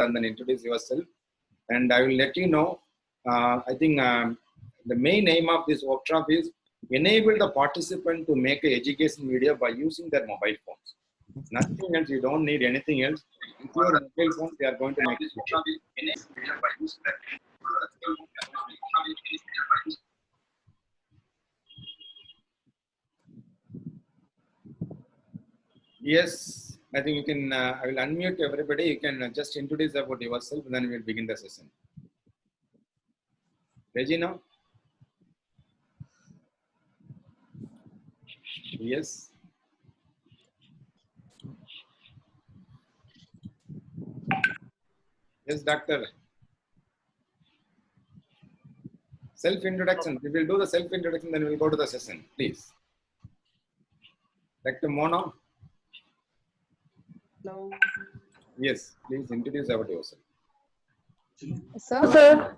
and then introduce yourself. And I will let you know. I think the main aim of this workshop is enable the participant to make an education video by using their mobile phones. Nothing else. You don't need anything else. With your mobile phones, they are going to make it. Yes, I think you can. I will unmute everybody. You can just introduce about yourself, and then we will begin the session. Regina? Yes. Yes, doctor. Self-introduction. We will do the self-introduction, then we will go to the session, please. Dr. Mona? Hello. Yes, please introduce about yourself. Sir.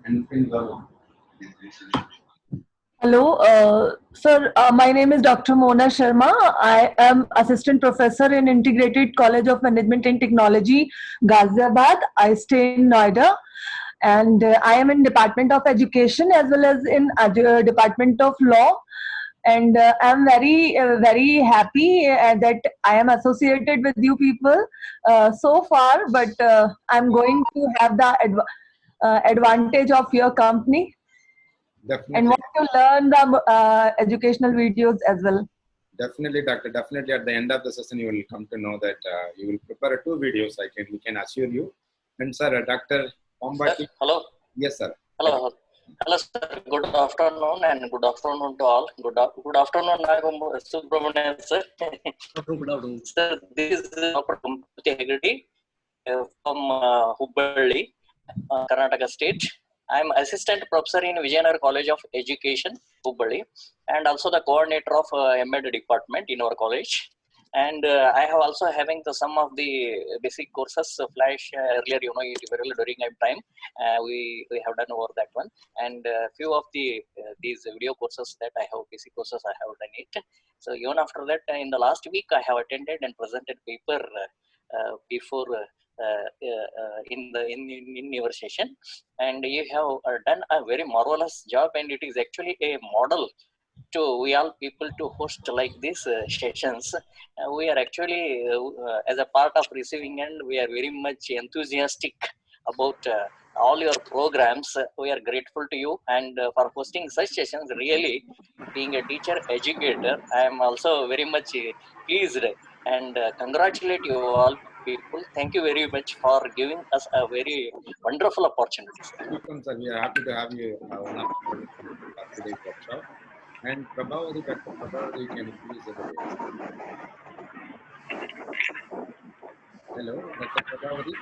Hello, sir. My name is Dr. Mona Sharma. I am Assistant Professor in Integrated College of Management and Technology, Ghaziabad. I stay in Noida. And I am in Department of Education as well as in Department of Law. And I'm very happy that I am associated with you people so far. But I'm going to have the advantage of your company. Definitely. And want to learn the educational videos as well. Definitely, doctor. Definitely, at the end of the session, you will come to know that you will prepare 2 videos. We can assure you. And sir, Dr. Pombati. Hello. Yes, sir. Hello. Hello, sir. Good afternoon and good afternoon to all. Good afternoon, Subramanian, sir. Good afternoon. Sir, this is Dr. Pombati Hegde from Hubballi, Karnataka State. I am Assistant Professor in Vijayanagara College of Education, Hubballi, and also the coordinator of MEd department in our college. And I have also having some of the basic courses flash earlier, during my time we have done over that one, and few of the these video courses that I have, basic courses I have done it. So even after that, in the last week I have attended and presented paper before in your session, and you have done a very marvelous job, and it is actually a model to we all people to host like these sessions. We are actually as a part of receiving, and we are very much enthusiastic about all your programs. We are grateful to you and for hosting such sessions. Really, being a teacher educator, I am also very much pleased and congratulate you all people. Thank you very much for giving us a very wonderful opportunity, sir. Welcome, sir. We are happy to have you one of today's workshop. And Prabhavati, Dr. Prabhavati, can you please introduce yourself? Hello, Dr. Prabhavati.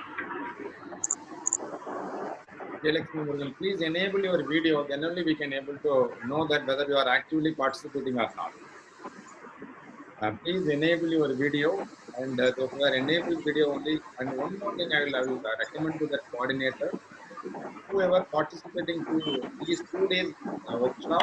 Lakshmi Murugan, please enable your video. Then only we can able to know that whether you are actively participating or not. Please enable your video, and if you are enabled video only. And one more thing I will recommend to that coordinator, whoever participating to these 2 days workshop,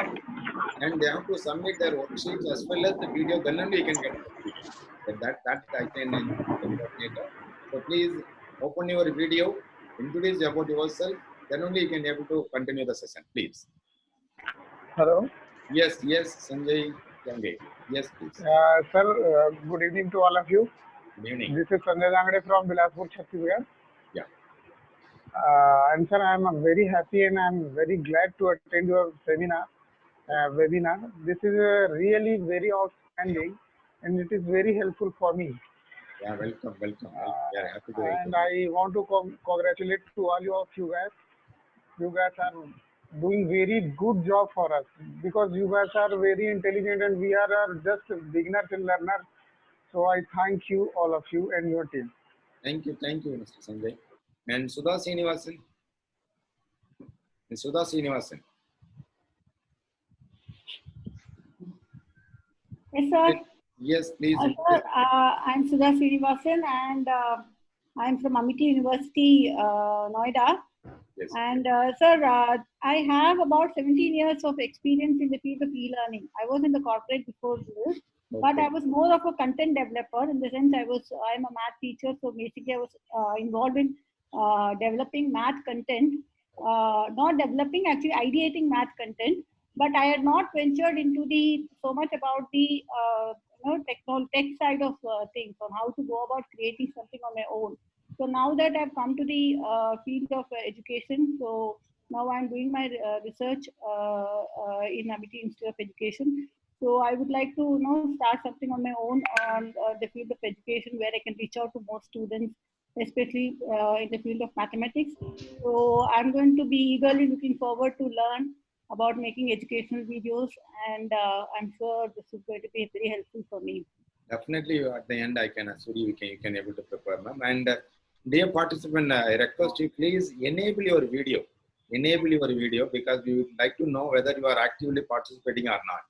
and they have to submit their worksheets as well as the video, then only you can get the video. That I can the coordinator. So please open your video, introduce about yourself, then only you can able to continue the session, please. Hello. Yes, Sanjay Jange. Yes, please. Sir, good evening to all of you. Good evening. This is Sanjay Jange from Bilaspur, Chhattisgarh. Yeah. And sir, I am very happy and I am very glad to attend your webinar. This is really very outstanding, and it is very helpful for me. Yeah, welcome. We are happy to and I want to congratulate to all of you guys. You guys are doing very good job for us, because you guys are very intelligent and we are just beginners and learners. So I thank you, all of you and your team. Thank you, Mr. Sanjay. And Sudha Srinivasan. Sudha Srinivasan. Yes, sir. Yes, please. Sir, I'm Sudha Srinivasan, and I'm from Amity University, Noida. Yes. And sir, I have about 17 years of experience in the field of e-learning. I was in the corporate before this, but I was more of a content developer, in the sense I'm a math teacher. So basically I was involved in developing math content, not developing, actually ideating math content, but I had not ventured into the so much about the tech side of things, on how to go about creating something on my own. So now that I've come to the field of education, so now I'm doing my research in Amity Institute of Education. So I would like to start something on my own on the field of education, where I can reach out to more students, especially in the field of mathematics. So I'm going to be eagerly looking forward to learn about making educational videos, and I'm sure this is going to be very helpful for me. Definitely, at the end, I can assure you can able to prepare, ma'am. And dear participant, I request you please enable your video. Enable your video, because we would like to know whether you are actively participating or not.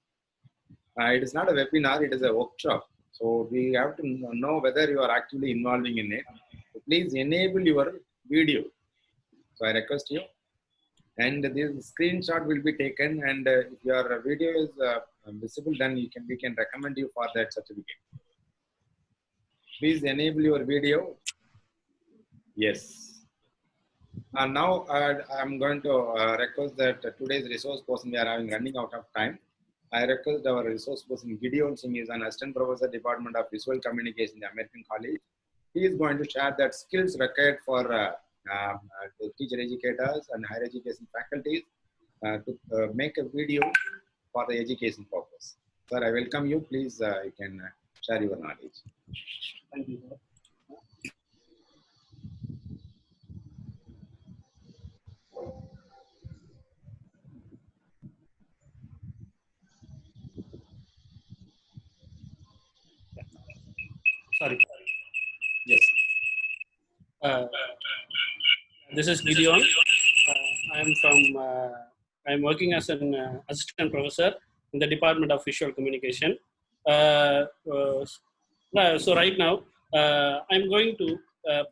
It is not a webinar; it is a workshop. So we have to know whether you are actively involving in it. So please enable your video. So I request you. And this screenshot will be taken, and if your video is visible, then we can recommend you for that certificate. Please enable your video. Yes. And now I'm going to request that today's resource person, we are running out of time. I request our resource person Gideon Singh is an assistant professor, Department of Visual Communication in the American College. He is going to share that skills required for teacher educators and higher education faculties to make a video for the education purpose. Sir, I welcome you. Please, you can share your knowledge. Thank you. Sorry. Yes. This is Gideon. I am working as an assistant professor in the Department of Visual Communication. So right now, I'm going to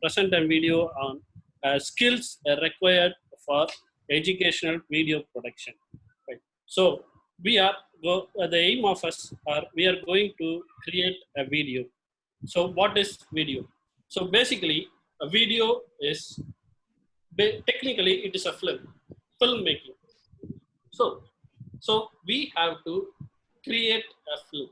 present a video on skills required for educational video production. Right. So the aim of us we are going to create a video. So what is video? So basically, a video is technically it is a filmmaking. So we have to create a film.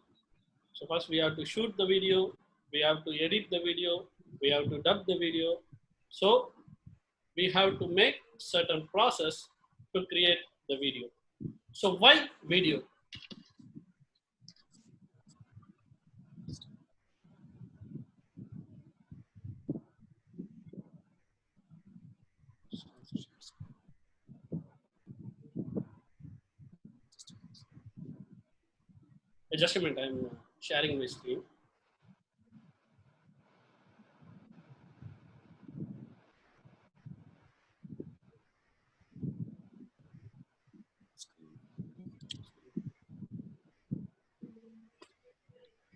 So first we have to shoot the video, we have to edit the video, we have to dub the video. So we have to make certain process to create the video. So why video? Just a minute, I'm sharing my screen.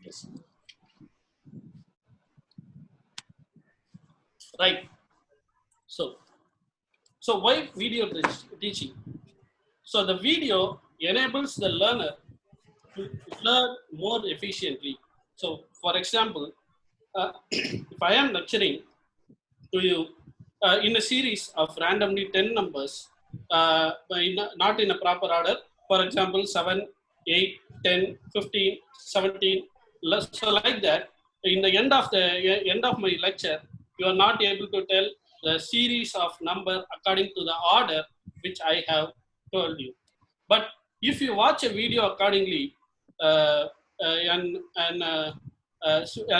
Yes. Right. So why video teaching? So the video enables the learner to learn more efficiently. So for example, if I am lecturing to you in a series of randomly 10 numbers, not in a proper order, for example, 7, 8, 10, 15, 17, so like that, in the end of my lecture, you are not able to tell the series of number according to the order which I have told you. But if you watch a video accordingly, and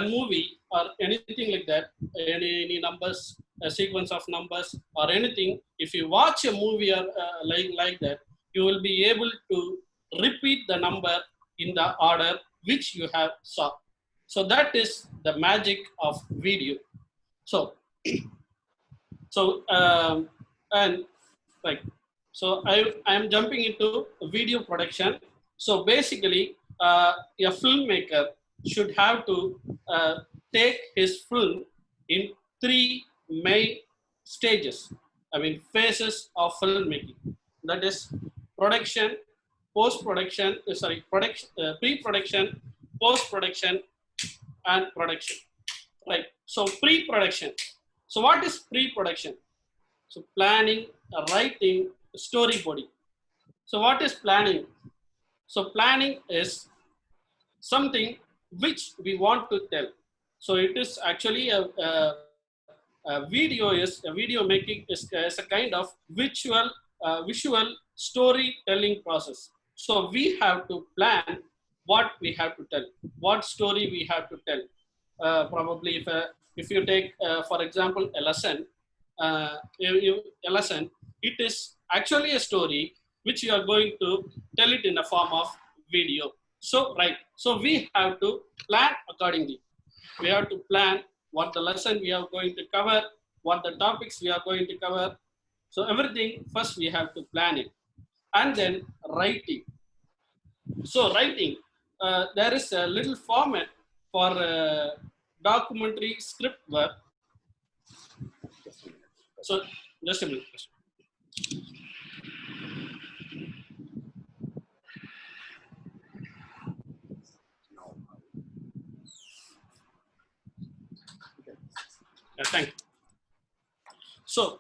movie or anything like that, any numbers, a sequence of numbers or anything, if you watch a movie or like that, you will be able to repeat the number in the order which you have saw. So that is the magic of video. So and like, so I am jumping into video production. So basically, a filmmaker should have to take his film in 3 main stages. I mean, phases of filmmaking. That is production, post-production, pre-production, post-production, and production. Right. So pre-production. So what is pre-production? So planning, writing, storyboarding. So what is planning? So planning is something which we want to tell. So it is actually a video making is a kind of visual storytelling process. So we have to plan what we have to tell, what story we have to tell. Probably if you take for example a lesson, a lesson, it is actually a story which you are going to tell it in a form of video. So right, so we have to plan accordingly. We have to plan what the lesson we are going to cover, what the topics we are going to cover. So everything first we have to plan it, and then writing. So writing, there is a little format for documentary script work. So just a minute. Thank you. So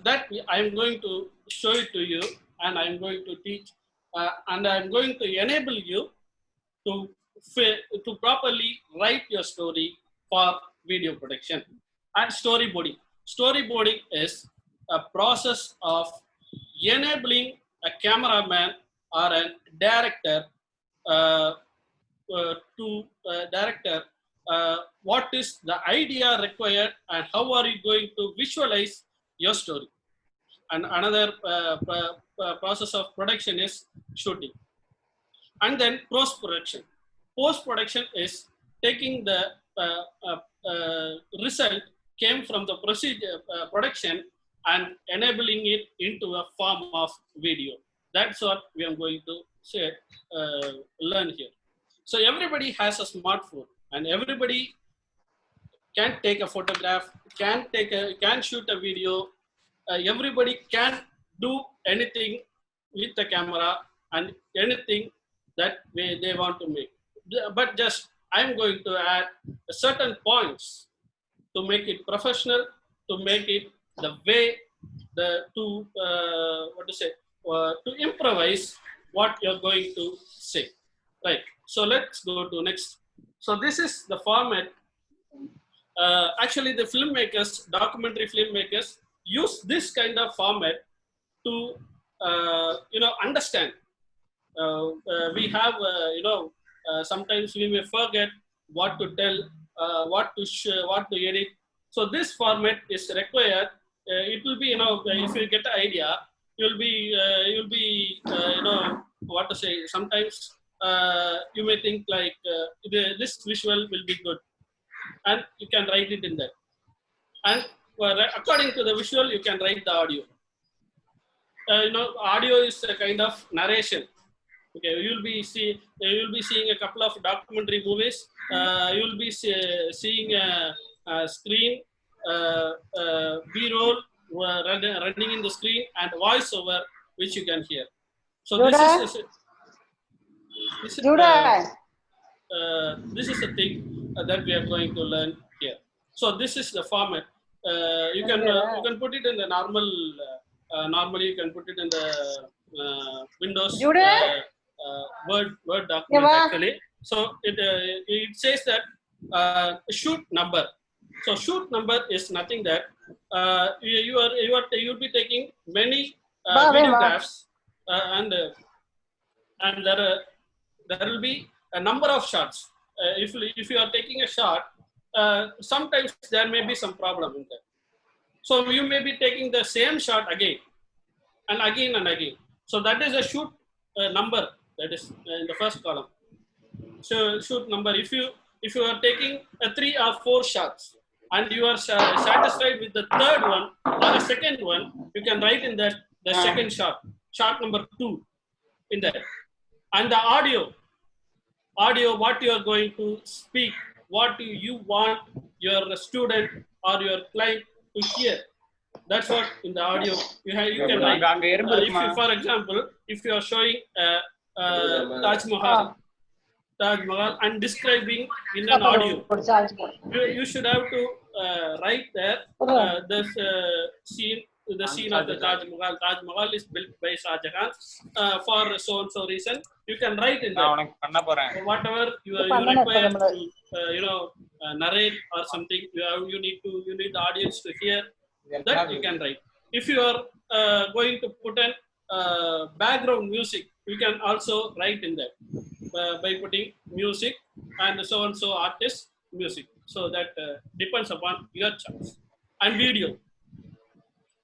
that I'm going to show it to you, and I'm going to teach, and I'm going to enable you to to properly write your story for video production. And storyboarding. Storyboarding is a process of enabling a cameraman or a director uh, director what is the idea required and how are you going to visualize your story. And another process of production is shooting. And then post-production. Post-production is taking the result came from the procedure production and enabling it into a form of video. That's what we are going to say, learn here. So everybody has a smartphone, and everybody can take a photograph, can shoot a video. Everybody can do anything with the camera and anything that they want to make. But just I'm going to add certain points to make it professional, to make it the way to improvise what you're going to say. Right. So let's go to next. So this is the format. Actually, the filmmakers, documentary filmmakers, use this kind of format to understand. We have sometimes we may forget what to tell, what to edit. So this format is required. It will be, if you get the idea, you'll be what to say. Sometimes you may think like this visual will be good, and you can write it in that. And according to the visual, you can write the audio. Audio is a kind of narration. Okay, you'll be seeing a couple of documentary movies. You'll be seeing a screen, B-roll running in the screen, and voiceover which you can hear. So this is a thing that we are going to learn here. So this is the format. You can put it in the normal. Normally, you can put it in the Windows Word document actually. So it says that shoot number. So shoot number is nothing that you'll be taking many videographs and there will be a number of shots. If you are taking a shot, sometimes there may be some problem in that. So you may be taking the same shot again and again and again. So that is a shoot number that is in the first column. So shoot number. If you are taking 3 or 4 shots and you are satisfied with the third one or the second one, you can write in that the second shot number 2 in that. And the audio, what you are going to speak, what do you want your student or your client to hear. That's what in the audio you can write. For example, if you are showing Taj Taj Mahal and describing in an audio. You should have to write there this scene. The scene of the Taj Mahal. Taj Mahal is built by Shah Jahan for so and so reason. You can write in that. So whatever you require to narrate or something, you need the audience to hear. That you can write. If you are going to put an background music, you can also write in that by putting music and so and so artist music. So that depends upon your choice. And video.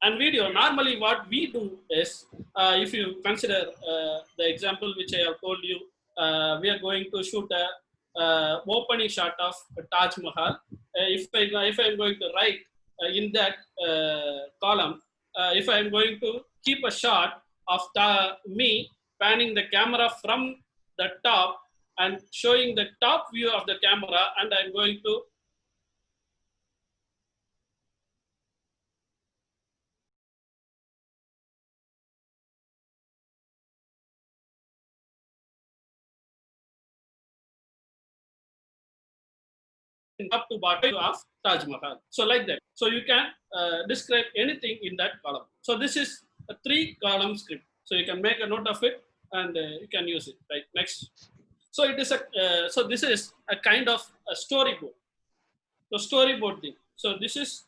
And video, normally what we do is, if you consider the example which I have told you, we are going to shoot a opening shot of Taj Mahal. If I'm going to write in that column, if I'm going to keep a shot of me panning the camera from the top and showing the top view of the camera, and I'm going to up to bottom of Taj Mahal. So like that. So you can describe anything in that column. So this is a 3-column script. So you can make a note of it and you can use it. Right. Next. So it is a so this is a kind of a storyboard. The storyboard thing. So this is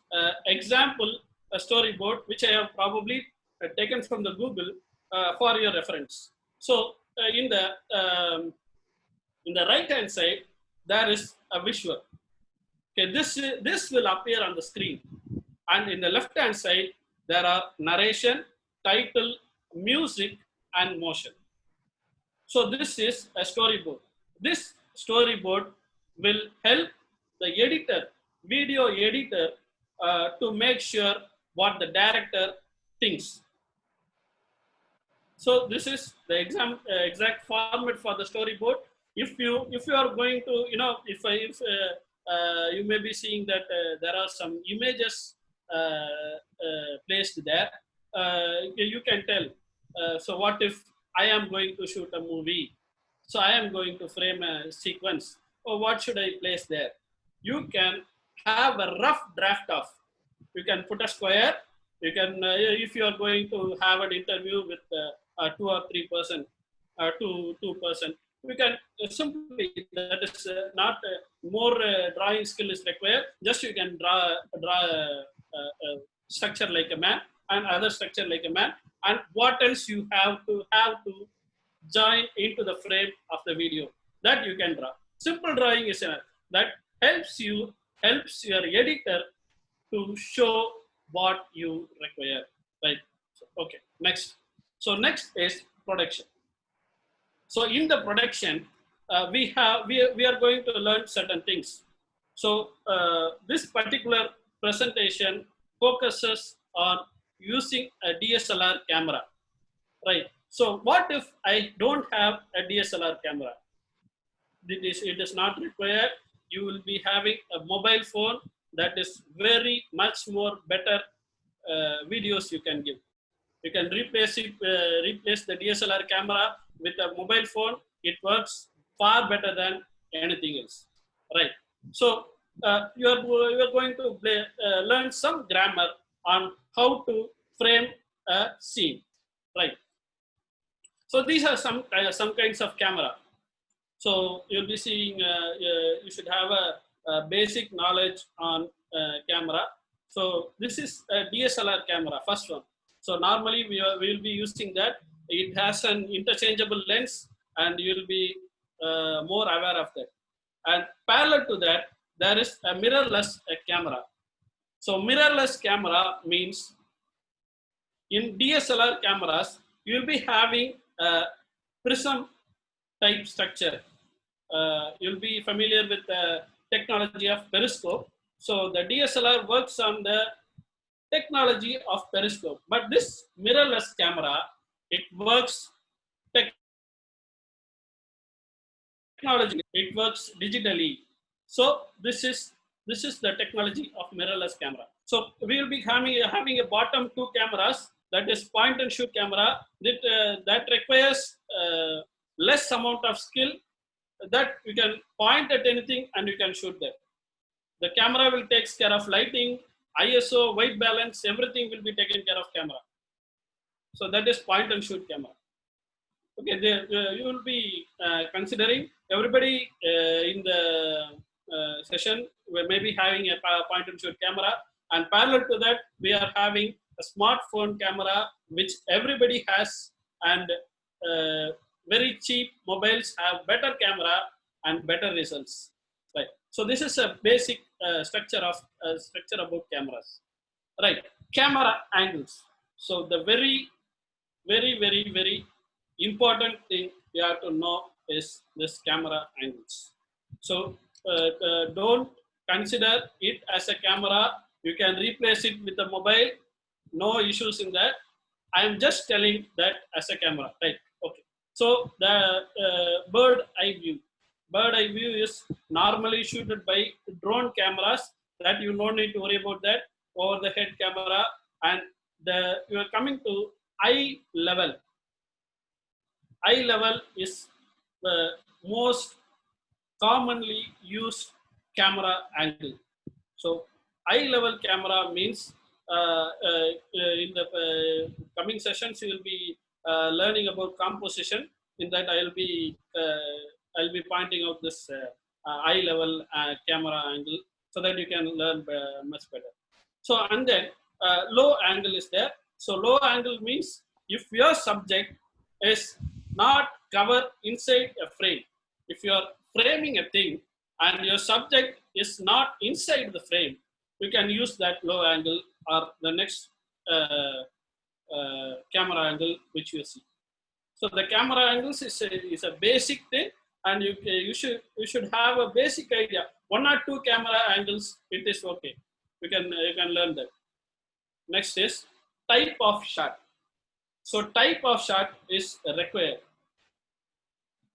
example a storyboard which I have probably taken from the Google for your reference. So in the right hand side there is a visual. Okay, this will appear on the screen, and in the left hand side there are narration, title, music, and motion. So this is a storyboard. This storyboard will help the editor, video editor, to make sure what the director thinks. So this is the exact format for the storyboard. If you are going to, if you may be seeing that there are some images placed there, you can tell. So what if I am going to shoot a movie? So I am going to frame a sequence. Or what should I place there? You can have a rough draft of. You can put a square. You can, if you are going to have an interview with 2 or 3 person, 2%, we can simply, that is not more drawing skill is required. Just you can draw a structure like a man and other structure like a man, and what else you have to join into the frame of the video, that you can draw. Simple drawing is enough. That helps your editor to show what you require, right? So, okay, next. So next is production. So in the production, we are going to learn certain things. So this particular presentation focuses on using a DSLR camera, right? So what if I don't have a DSLR camera? It is not required. You will be having a mobile phone that is very much more better videos you can give. You can replace the DSLR camera with a mobile phone. It works far better than anything else, right? So you are going to learn some grammar on how to frame a scene, right? So these are some kinds of camera. So you'll be seeing, you should have a basic knowledge on camera. So this is a DSLR camera, first one. So normally we will be using that. It has an interchangeable lens, and you'll be more aware of that. And parallel to that, there is a mirrorless camera. So mirrorless camera means in DSLR cameras, you'll be having a prism type structure. You'll be familiar with the technology of periscope. So the DSLR works on the technology of periscope, but this mirrorless camera, it works technology, it works digitally. So this is the technology of mirrorless camera. So we will be having a bottom 2 cameras, that is point and shoot camera, that requires less amount of skill that you can point at anything and you can shoot there. The camera will take care of lighting, ISO, white balance, everything will be taken care of camera. So that is point and shoot camera. Okay, there, you will be considering everybody in the session we may be having a point and shoot camera, and parallel to that we are having a smartphone camera which everybody has, and very cheap mobiles have better camera and better results, right? So this is a basic structure about cameras, right? Camera angles. So the very important thing you have to know is this camera angles. So don't consider it as a camera. You can replace it with a mobile. No issues in that. I am just telling that as a camera, right? Okay. So the bird eye view. Bird eye view is normally shooted by drone cameras. That you don't need to worry about that. Over the head camera, and you are coming to eye level. Eye level is the most commonly used camera angle. So eye level camera means in the coming sessions you will be learning about composition. In that I'll be pointing out this eye level camera angle so that you can learn much better. So and then low angle is there. So low angle means if your subject is not covered inside a frame. If you are framing a thing and your subject is not inside the frame, you can use that low angle or the next camera angle which you see. So the camera angles is a basic thing, and you should have a basic idea. 1 or 2 camera angles, it is okay. You can learn that. Next is type of shot. So type of shot is required.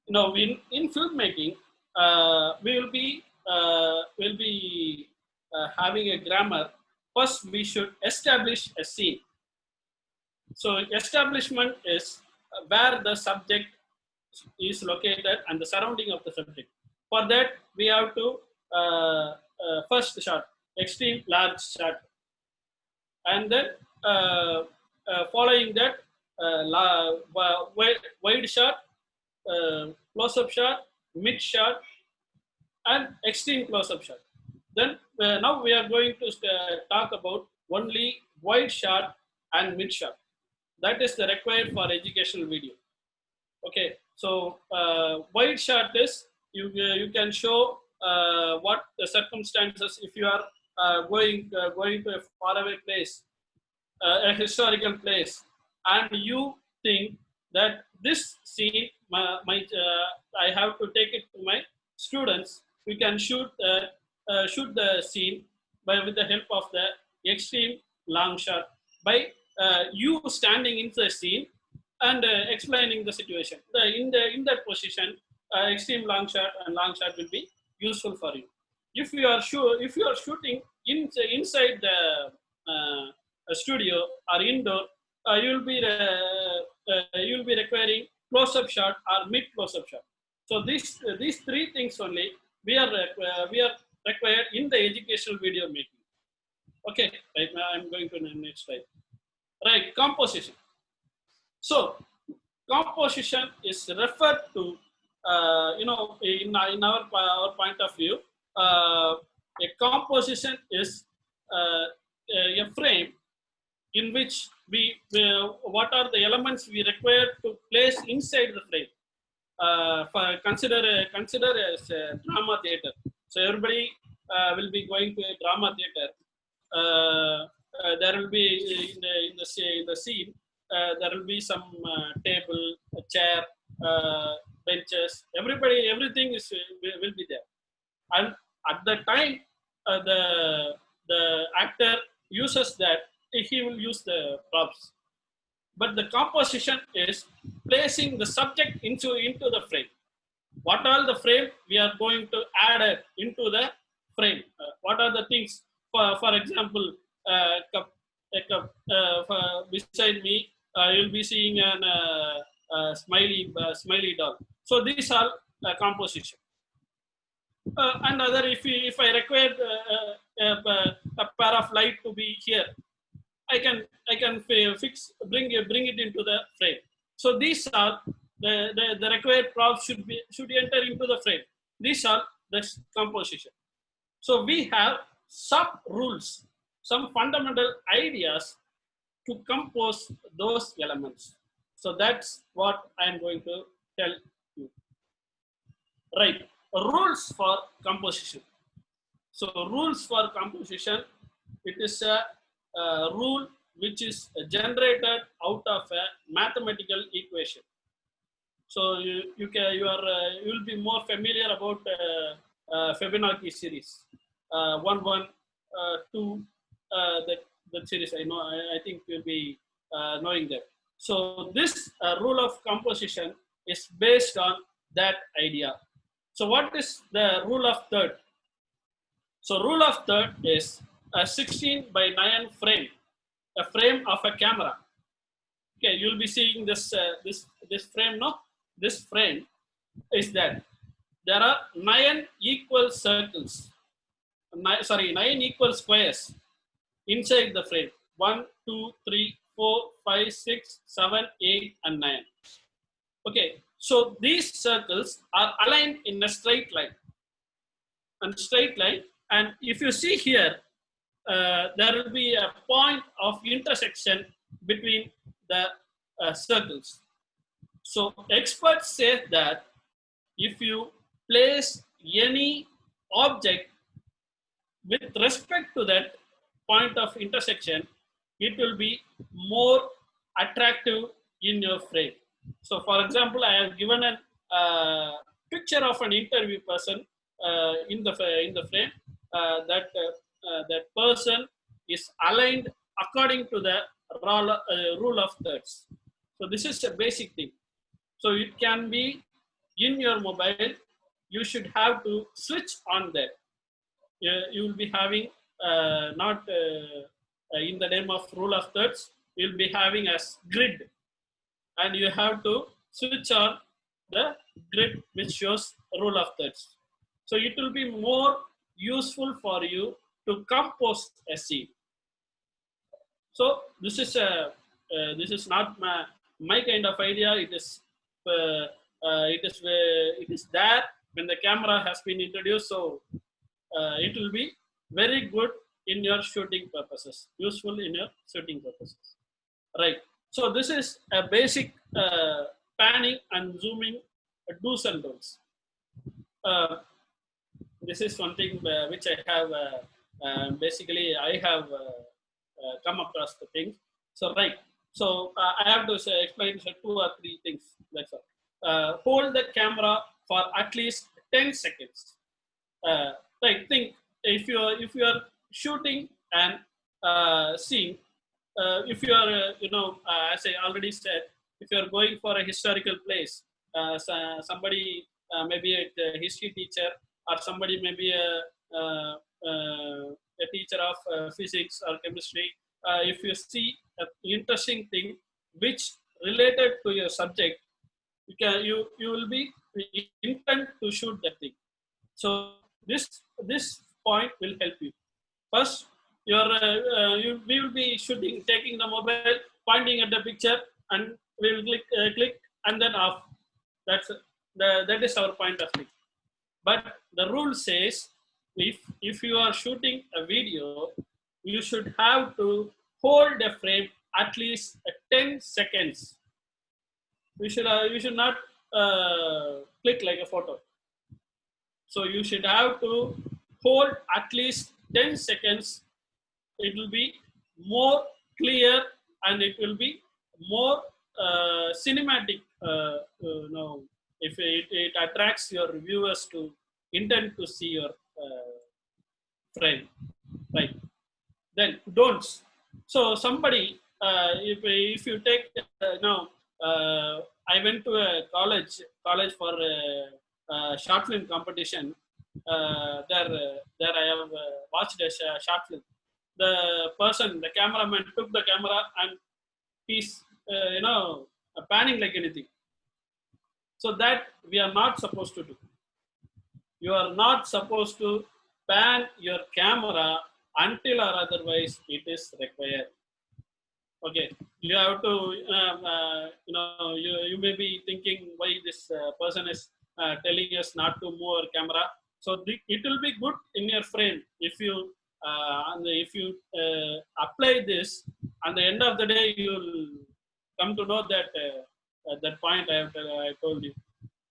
Now in filmmaking, we will be having a grammar. First, we should establish a scene. So establishment is where the subject is located and the surrounding of the subject. For that, we have to first shot, extreme large shot, and then following that wide shot, close-up shot, mid shot, and extreme close-up shot. Then now we are going to talk about only wide shot and mid shot. That is the required for educational video. Okay, so wide shot is you can show what the circumstances if you are going to a faraway place, a historical place, and you think that this scene I have to take it to my students. We can shoot the scene with the help of the extreme long shot by you standing in the scene and explaining the situation. In that position, extreme long shot and long shot will be useful for you. If you are shooting inside the studio or indoor, you will be requiring close-up shot or mid close-up shot. So these 3 things only we are required in the educational video making. Okay, right now I'm going to the next slide. Right, composition. So composition is referred to in our point of view. A composition is a frame in which what are the elements we require to place inside the frame. Consider as a drama theater. So everybody will be going to a drama theater. There will be in the scene. There will be some table, a chair, benches. Everything will be there. And at the time, the actor uses that, he will use the props. But the composition is placing the subject into the frame. What are the frame we are going to add into the frame? What are the things? For example, beside me, you'll be seeing a smiley doll. So these are composition. And other, if I require a pair of light to be here, I can bring it into the frame. So these are the required props should enter into the frame. These are the composition. So we have sub rules, some fundamental ideas to compose those elements. So that's what I am going to tell you. Right, rules for composition. So rules for composition, it is a rule which is generated out of a mathematical equation. So you will be more familiar about Fibonacci series, 1, 1, 2, that series. I think you'll be knowing that. So this rule of composition is based on that idea. So what is the rule of third? So rule of third is a 16 by 9 frame, a frame of a camera. Okay, you'll be seeing this frame. No, this frame is that there are 9 equal circles. 9 equal squares inside the frame. 1, 2, 3, 4, 5, 6, 7, 8, and 9. Okay, so these circles are aligned in a straight line. And if you see here, there will be a point of intersection between the circles. So experts say that if you place any object with respect to that point of intersection, it will be more attractive in your frame. So for example, I have given a picture of an interview person in the frame. That person is aligned according to the rule of thirds. So this is a basic thing. So it can be in your mobile. You should have to switch on that. You will be having not in the name of rule of thirds. You will be having as grid, and you have to switch on the grid which shows rule of thirds. So it will be more useful for you to compose a scene. So this is not my kind of idea. It is there when the camera has been introduced. So it will be very good in your shooting purposes, useful in your shooting purposes. Right. So this is a basic panning and zooming do's and don'ts. This is one thing which I have basically I have come across the things. So right. So I have to explain 2 or 3 things. That's all. Hold the camera for at least 10 seconds. Like think if you are shooting and seeing, if you are as I already said, if you are going for a historical place, somebody maybe a history teacher, or somebody maybe a teacher of physics or chemistry, if you see an interesting thing which related to your subject, you will be intent to shoot that thing. So this point will help you. First, we will be shooting, taking the mobile, pointing at the picture, and we will click and then off. That is our point of view. But the rule says if you are shooting a video, you should have to hold a frame at least 10 seconds. You should not click like a photo. So you should have to hold at least 10 seconds. It will be more clear and it will be more cinematic. If it attracts your viewers to intend to see your frame, right? Then don'ts. So somebody, if you take I went to a college for a short film competition. There I have watched a short film. The cameraman took the camera and he's panning like anything. So that we are not supposed to do. You are not supposed to pan your camera until or otherwise it is required. Okay, you have to, you may be thinking why this person is telling us not to move our camera. So it will be good in your frame if you apply this. At the end of the day, you'll come to know that that point I told you.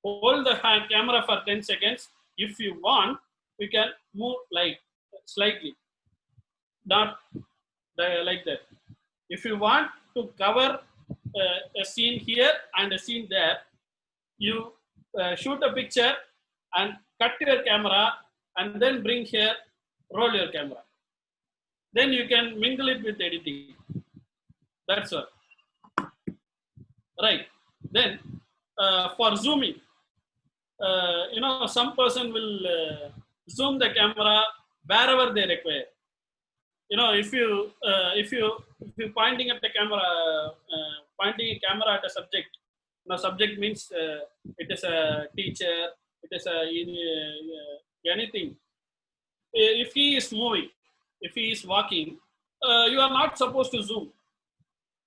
Hold the camera for 10 seconds. If you want, you can move like slightly, not like that. If you want to cover a scene here and a scene there, you shoot a picture and cut your camera and then bring here, roll your camera. Then you can mingle it with editing. That's all. Right. Then for zooming, some person will zoom the camera wherever they require. If you pointing at the camera, pointing a camera at a subject. Subject means it is a teacher, it is anything. If he is moving, if he is walking, you are not supposed to zoom.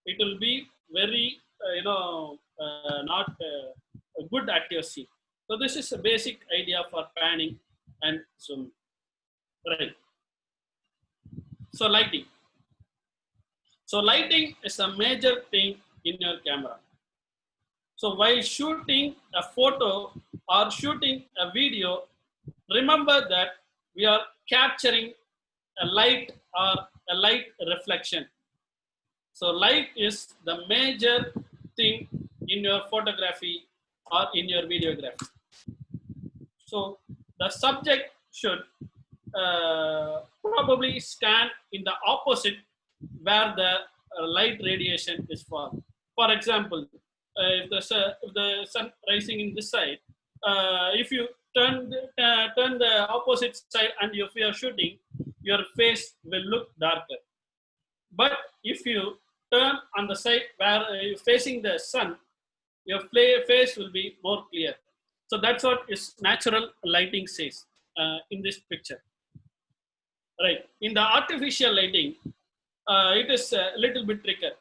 It will be very, not a good accuracy. So this is a basic idea for panning and zooming. Right. So lighting. So lighting is a major thing in your camera. So while shooting a photo or shooting a video, remember that we are capturing a light or a light reflection. So light is the major thing in your photography or in your videography. So the subject should probably stand in the opposite where the light radiation is falling. For example, if the sun rising in this side, if you turn the opposite side and if you are shooting, your face will look darker. But if you turn on the side where you're facing the sun, your face will be more clear. So that's what is natural lighting says in this picture. Right. In the artificial lighting, it is a little bit trickier.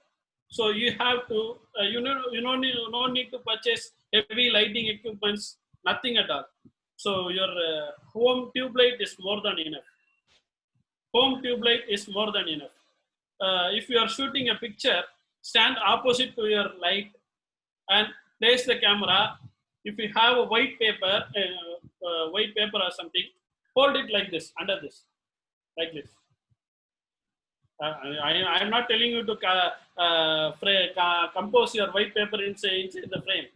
So you have to, you don't need to purchase heavy lighting equipments, nothing at all. So your home tube light is more than enough. Home tube light is more than enough. If you are shooting a picture, stand opposite to your light and place the camera. If you have a white paper or something, hold it like this, under this, like this. I am not telling you to compose your white paper inside the frame.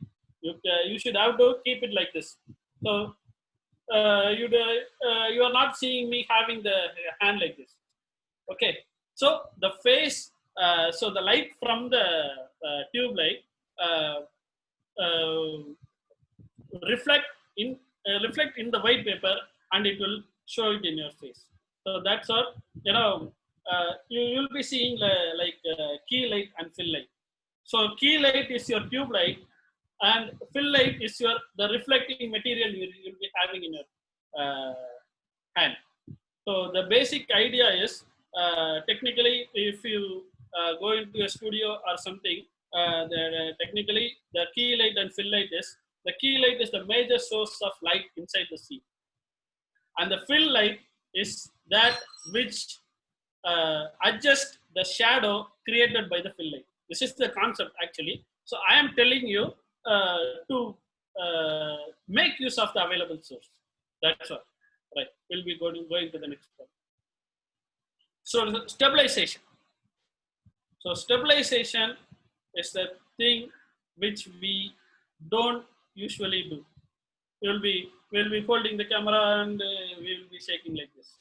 You should have to keep it like this. So you are not seeing me having the hand like this. Okay. So the face, so the light from the tube light reflect in the white paper, and it will show it in your face. So that's all. You'll be seeing like key light and fill light. So key light is your tube light, and fill light is the reflecting material you'll be having in your hand. So the basic idea is, technically, if you go into a studio or something, technically the key light and fill light is, the key light is the major source of light inside the scene, and the fill light is that which adjust the shadow created by the fill light. This is the concept actually. So I am telling you to make use of the available source. That's all. Right. We'll be going to the next one. So the stabilization. So stabilization is the thing which we don't usually do. We'll be holding the camera and we'll be shaking like this.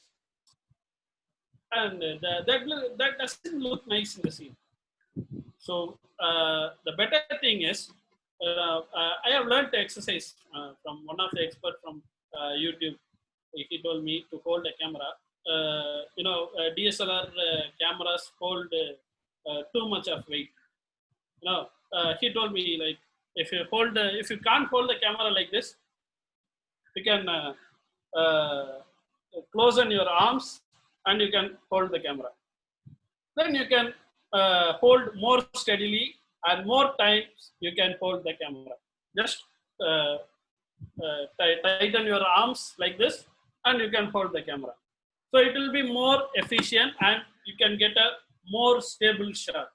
And that doesn't look nice in the scene. So the better thing is, I have learned the exercise from one of the experts from YouTube. He told me to hold a camera. DSLR cameras hold too much of weight. He told me, like, If you hold if you can't hold the camera like this, you can closen your arms and you can hold the camera. Then you can hold more steadily, and more times you can hold the camera. Just tighten your arms like this and you can hold the camera. So it will be more efficient and you can get a more stable shot.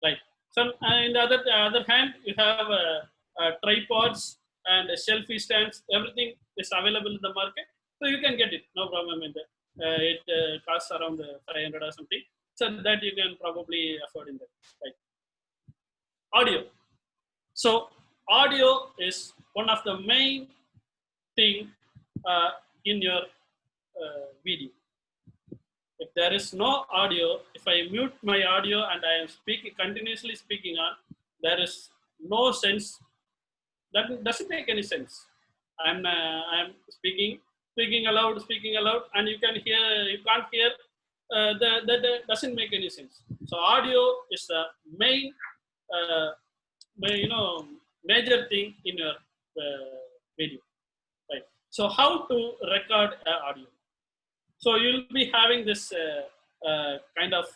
Right. So in the other hand, you have tripods and selfie stands. Everything is available in the market, so you can get it. No problem in that. It costs around 500 or something, so that you can probably afford in that. Right. Audio. So audio is one of the main thing in your video. If there is no audio, if I mute my audio and I am continuously speaking on, there is no sense. That doesn't make any sense. I'm speaking aloud, and you can't hear. That doesn't make any sense. So audio is the main, major thing in your video, right? So how to record audio? So you'll be having this kind of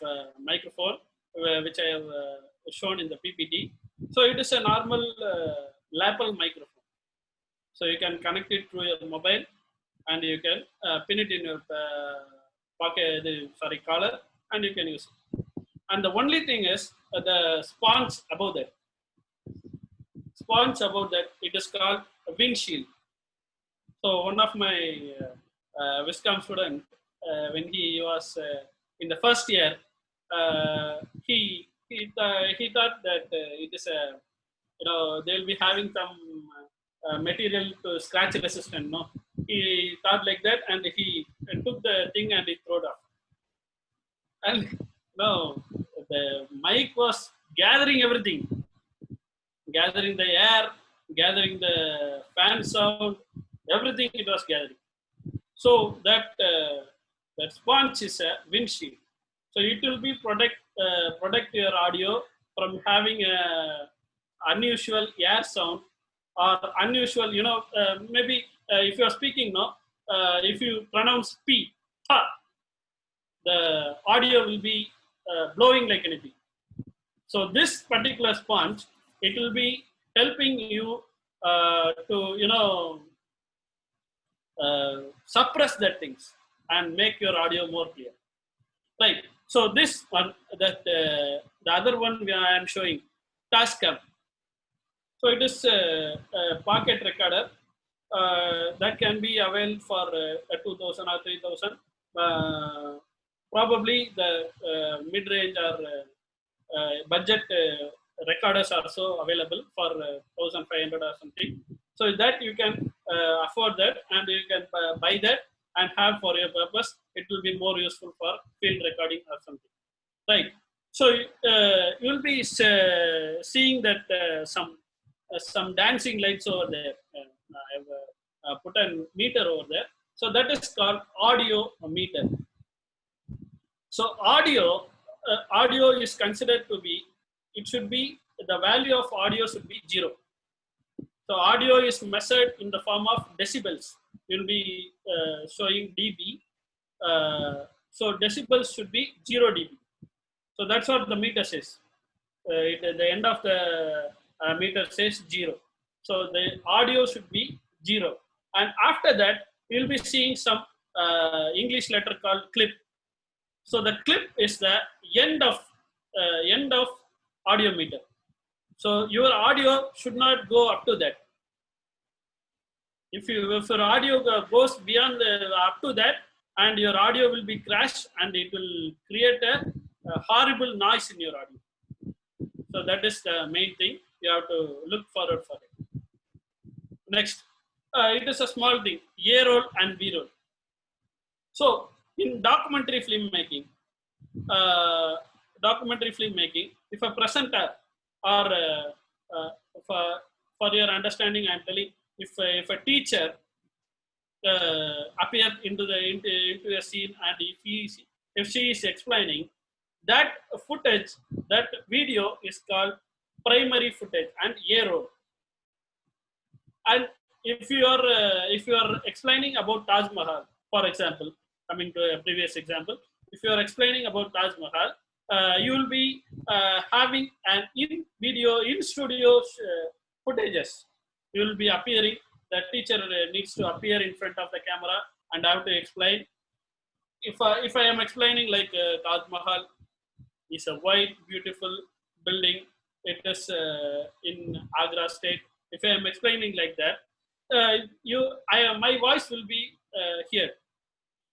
microphone, which I have shown in the PPT. So it is a normal lapel microphone. So you can connect it through your mobile, and you can pin it in your collar, and you can use it. And the only thing is the sponge above that. It is called a windshield. So one of my Wiscom student, when he was in the first year, he thought that it is a, they'll be having some material to scratch resistant. No, he thought like that, and he took the thing and he threw it off. And no, the mic was gathering everything, gathering the air, gathering the fan sound, everything it was gathering. So that sponge is a windshield. So it will be protect your audio from having a unusual air sound or unusual, maybe if you are speaking now, if you pronounce P, ha, the audio will be blowing like anything. So this particular sponge, it will be helping you to, suppress that things and make your audio more clear, right? So this one, the other one I am showing, Tascam. So it is a pocket recorder that can be available for 2,000 or 3,000. Probably the mid-range or budget recorders are also available for 1,500 or something. So that you can afford that, and you can buy that and have for your purpose. It will be more useful for field recording or something, right? So you'll be seeing that some dancing lights over there. I have put a meter over there. So that is called audio meter. So audio is considered to be, it should be, the value of audio should be 0. So audio is measured in the form of decibels. You'll be showing dB. So decibels should be 0 dB. So that's what the meter says. The end of the meter says 0. So the audio should be 0. And after that, you'll be seeing some English letter called clip. So the clip is the end of audio meter. So your audio should not go up to that. If your audio goes beyond up to that, and your audio will be crashed, and it will create a horrible noise in your audio. So that is the main thing. You have to look forward for it. Next, it is a small thing, A-roll and B-roll. So in documentary filmmaking, if a presenter or for your understanding, I'm telling, if a teacher appears into a scene, and if she is explaining, that footage, that video is called primary footage and A-roll. And if you are explaining about Taj Mahal, for example, coming to a previous example, if you are explaining about Taj Mahal, you will be having an in studio footages. You will be appearing. The teacher needs to appear in front of the camera and have to explain. If I am explaining like Taj Mahal is a white, beautiful building. It is in Agra state. If I am explaining like that, my voice will be here,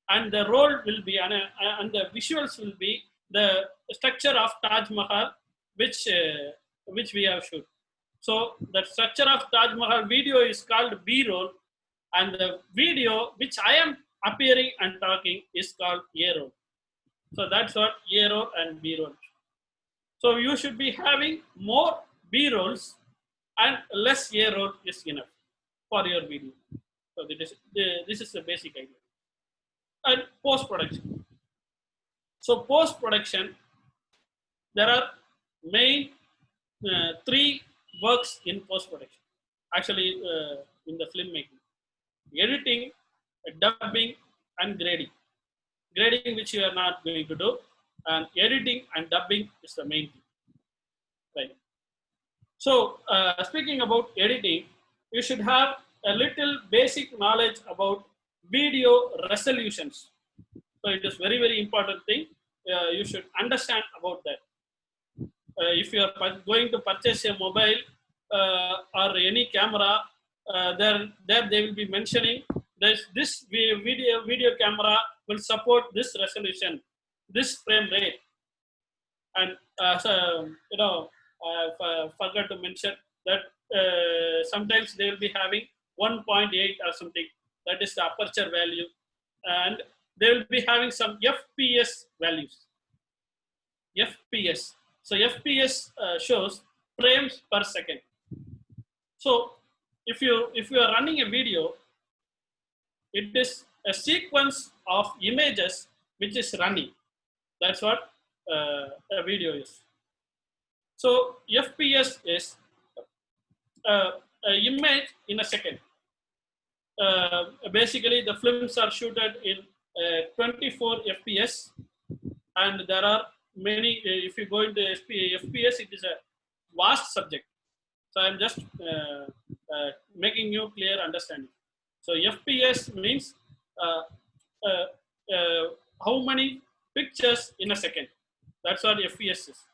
and the role will be, and the visuals will be the structure of Taj Mahal, which we have shoot. So the structure of Taj Mahal video is called B-roll, and the video which I am appearing and talking is called A-roll. So that's what A-roll and B-roll. So you should be having more B-rolls and less A-roll is enough for your video. So this is the basic idea. And post-production. So post-production, there are main 3 works in post-production. Actually, in the filmmaking: editing, dubbing, and grading. Grading, which you are not going to do, and editing and dubbing is the main thing, right? So, speaking about editing, you should have a little basic knowledge about video resolutions. So, it is very, very important thing. You should understand about that. If you are going to purchase a mobile or any camera, there they will be mentioning this video camera will support this resolution, this frame rate. And so, I forgot to mention that sometimes they will be having 1.8 or something. That is the aperture value, and they will be having some FPS values. FPS. So FPS shows frames per second. So if you are running a video, it is a sequence of images which is running. That's what a video is. So FPS is an image in a second. Basically, the films are shooted in 24 FPS, and there are many. If you go into FPS, it is a vast subject. So I'm just making you clear understanding. So FPS means how many pictures in a second. That's what FPS is.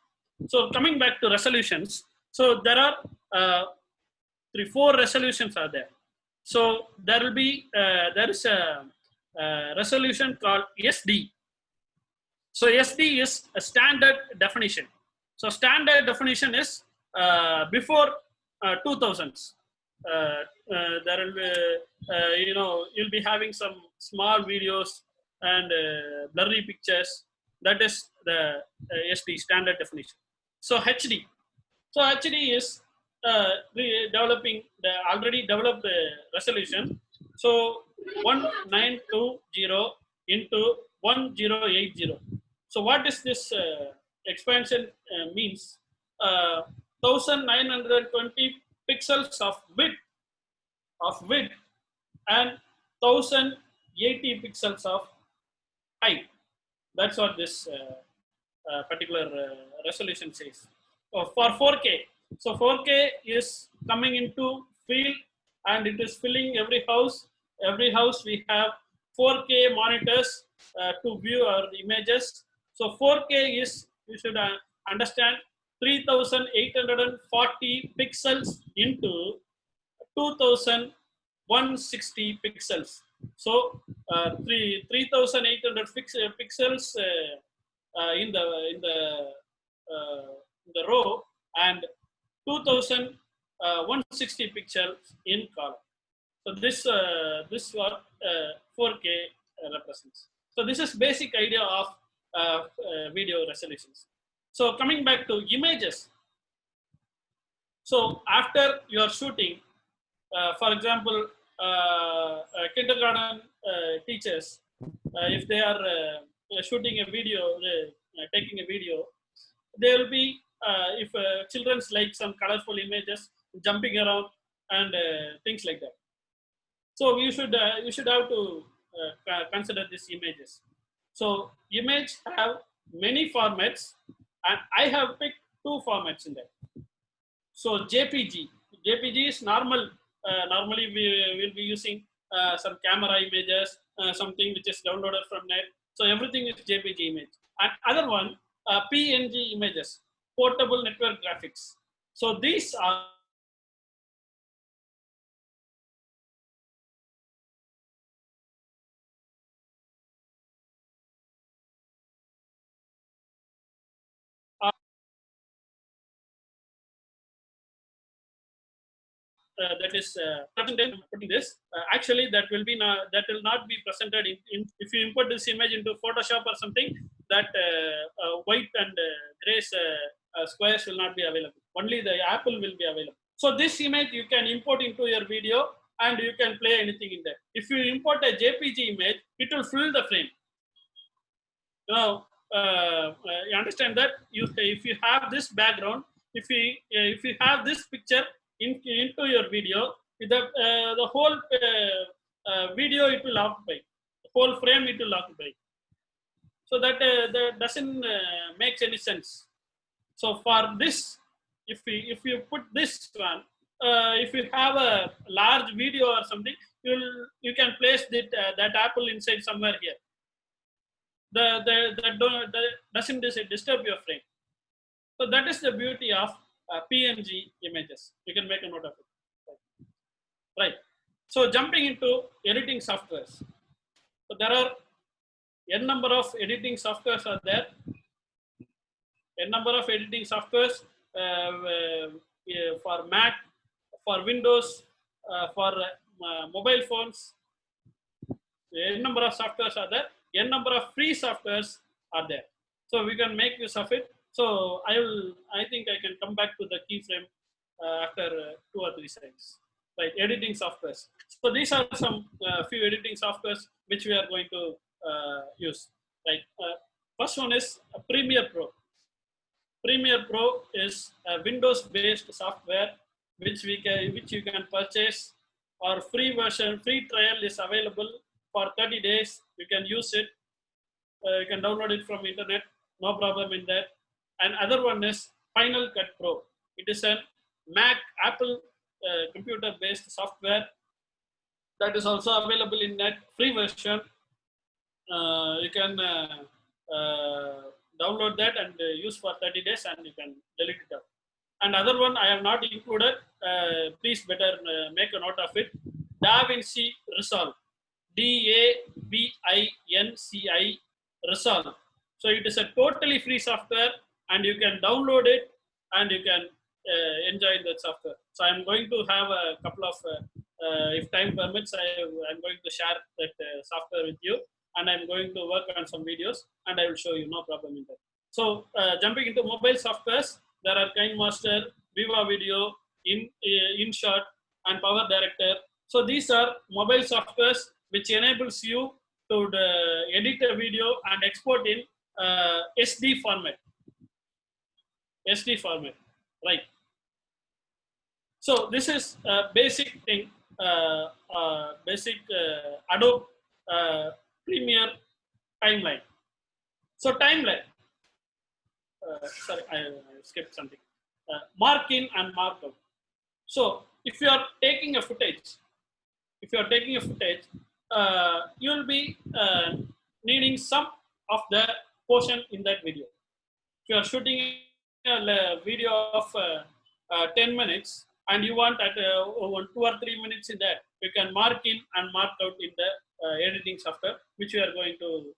So coming back to resolutions, so there are 4 resolutions are there. So there will be there is a resolution called SD. So SD is a standard definition. So standard definition is before 2000s. There will be, you'll be having some small videos and blurry pictures. That is the SD standard definition. So HD. So HD is developing the already developed resolution. So 1920 into 1080. So what is this expansion means? 1920 pixels of width and 1080 pixels of height. That's what this particular resolution says. For 4K, so 4K is coming into field and it is filling every house. Every house we have 4K monitors to view our images. So 4K is, you should understand, 3840 pixels into 2160 pixels. So 3800 pixels in the row and 2160 pixels in column. So this what 4K represents. So this is basic idea of video resolutions. So coming back to images. So after you are shooting, for example, kindergarten teachers, if they are shooting a video, taking a video, they will be if children's like some colorful images, jumping around and things like that. So you should have to consider these images. So image have many formats, and I have picked two formats in that. So JPG is normal. Normally we will be using some camera images, something which is downloaded from net. So everything is JPG image. And other one, PNG images, portable network graphics. So these are that is putting this actually that will be that will not be presented in if you import this image into Photoshop or something, that white and gray squares will not be available. Only the apple will be available. So this image you can import into your video and you can play anything in there. If you import a JPG image, it will fill the frame. Now you understand that if you have this background, if you have this picture into your video, the whole video it will occupy, the whole frame it will occupy. So that doesn't make any sense. So for this, if you put this one, if you have a large video or something, you can place that apple inside somewhere here. That doesn't disturb your frame. So that is the beauty of PNG images. You can make a note of it. Right. So jumping into editing softwares. So there are n number of editing softwares are there. N number of editing softwares for Mac, for Windows, for mobile phones. N number of softwares are there. N number of free softwares are there. So we can make use of it. So I think I can come back to the keyframe after 2 or 3 seconds. Right, editing softwares. So these are some few editing softwares which we are going to use. Right. First one is Premiere Pro. Premiere Pro is a Windows-based software which you can purchase, or free version, free trial is available for 30 days. You can use it. You can download it from internet. No problem in that. And other one is Final Cut Pro. It is a Mac, Apple computer-based software that is also available in that free version. You can download that and use for 30 days, and you can delete it out. And other one I have not included. Please better make a note of it. DaVinci Resolve. DaVinci Resolve. So it is a totally free software, and you can download it and you can enjoy that software. So I'm going to have a couple of, if time permits, I'm going to share that software with you, and I'm going to work on some videos, and I will show you, no problem in that. So jumping into mobile softwares, there are KineMaster, Viva Video, InShot, and Power Director. So these are mobile softwares which enables you to edit a video and export in SD format. SD format, right? So this is a basic thing, basic Adobe Premiere timeline. So timeline. Sorry, I skipped something. Mark in and mark out. So if you are taking a footage, you will be needing some of the portion in that video. If you are shooting a video of 10 minutes and you want at 2 or 3 minutes in that, you can mark in and mark out in the editing software, which we are going to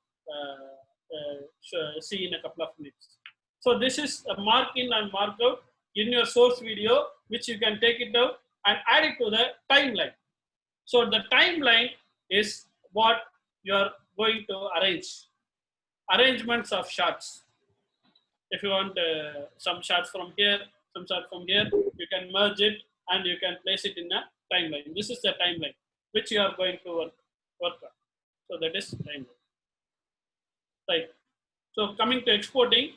see in a couple of minutes. So this is a mark in and mark out in your source video, which you can take it out and add it to the timeline. So the timeline is what you are going to arrange. Arrangements of shots. If you want some shots from here, some shots from here, you can merge it and you can place it in a timeline. This is the timeline which you are going to work on. So that is timeline. Right. So coming to exporting,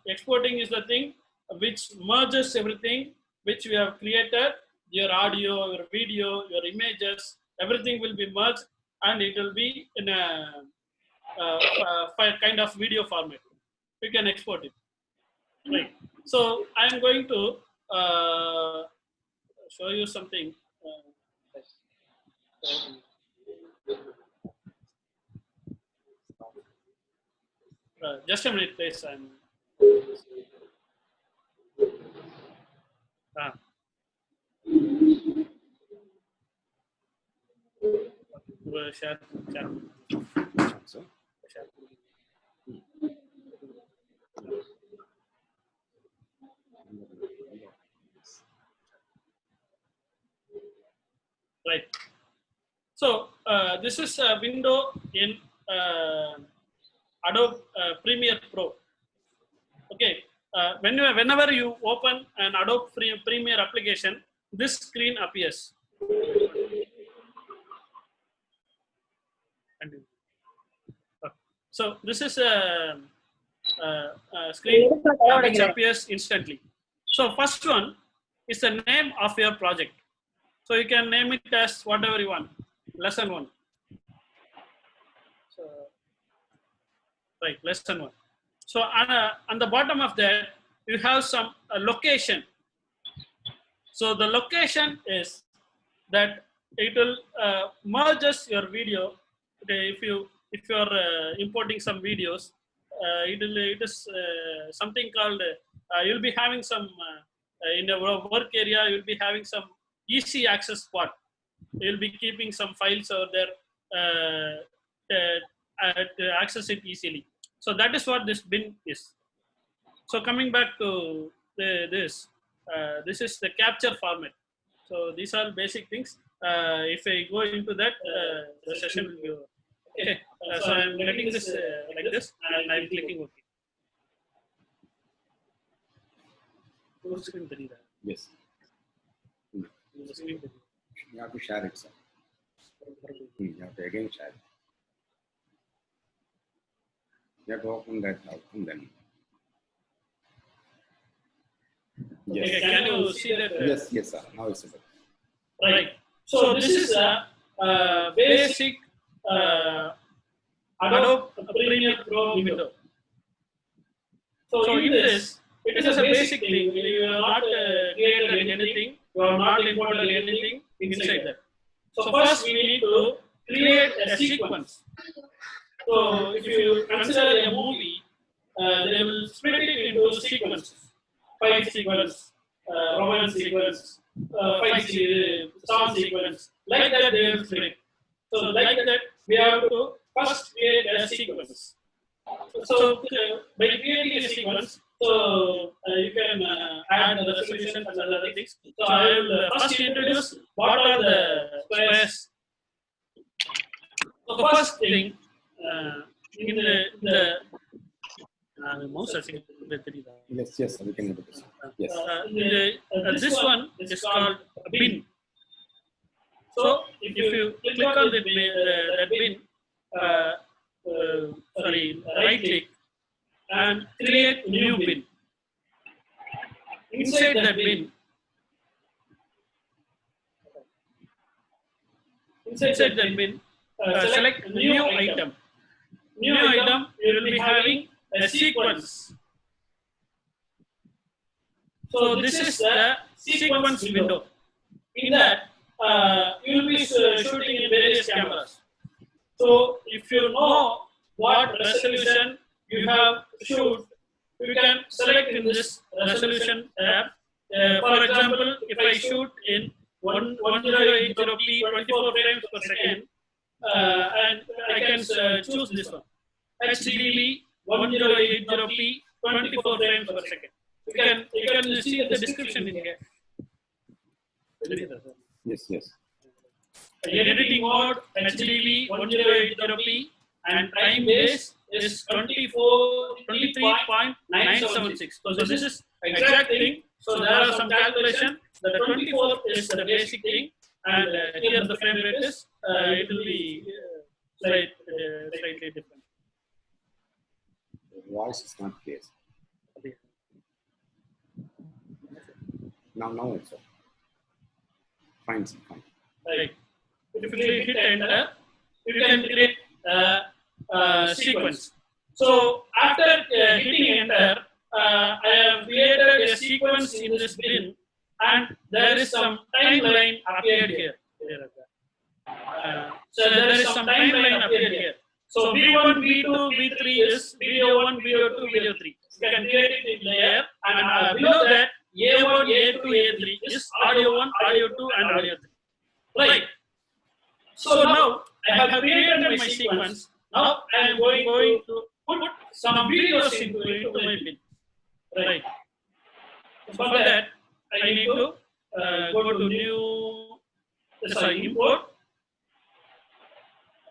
exporting is the thing which merges everything which we have created, your audio, your video, your images, everything will be merged and it will be in a kind of video format. You can export it. Right. So I am going to show you something. Just a minute, please. Share. Right. So this is a window in Adobe Premiere Pro. Okay. Whenever you open an Adobe Premiere application, this screen appears. So this is a screen which appears instantly. So first one is the name of your project. So you can name it as whatever you want. Lesson 1. So, right, lesson 1. So on the bottom of that, you have some location. So the location is that it will merges your video. Okay, if you're importing some videos, it is something called you'll be having some in your work area. You'll be having some easy access spot. You'll be keeping some files over there to access it easily. So that is what this bin is. So coming back to this is the capture format. So these are basic things. If I go into that, the session will be over. Okay. So I'm letting this like this, and I'm clicking OK. Yes. You have to share it, sir. You have to again share it. You have to open that out and then. Yes. Okay, can you see that? Yes, sir. Now it's better. Right. So this is a basic Adobe Premiere Pro window. So in this, it is a basic thing. You have not created anything. You have not imported anything inside that. So first we need to create a sequence. So if you consider a movie, they will split it into sequences. Fight sequence, romance sequence, song sequence. Like that they will split. So like that we have to first create a sequence. So by creating a sequence, so you can add the resolution and other things. So I will first introduce what are the squares. So first thing in the mouse setting. Yes, we can do this. Yes. This one is called bin. So if you click on that bin, right click and create new bin. Inside that bin, select new item. New item, you will be having a sequence. So this is the sequence window. In that, you will be shooting in various cameras. So if you know what resolution you have to shoot, you can select in this resolution tab. For example, if I shoot in 1080p 24 frames per second, and I can choose this one, HDV 1080p 24 frames per second. You can see the description in here. Yes. Editing mode HDV 1080p and time base is 23.976. So this is exact thing. So there are some calculation. The 24 is the basic thing, and here the frame rate is it will be slightly different. The voice is not clear. Now it's okay. Fine, sir. Fine. Right. If you hit enter, you can create a sequence. So after hitting enter, I have created a sequence in this bin, and there is some timeline appeared here. So there is some timeline appeared here. So V1, V2, V3 is video 1, video 2, video 3. You can create it in layer, and below that A1, A2, A3 is audio 1, audio 2, and audio 3. Right. So now I have created my sequence. Now I am going to put some videos into my bin. Right. For that, I need to go to new, import,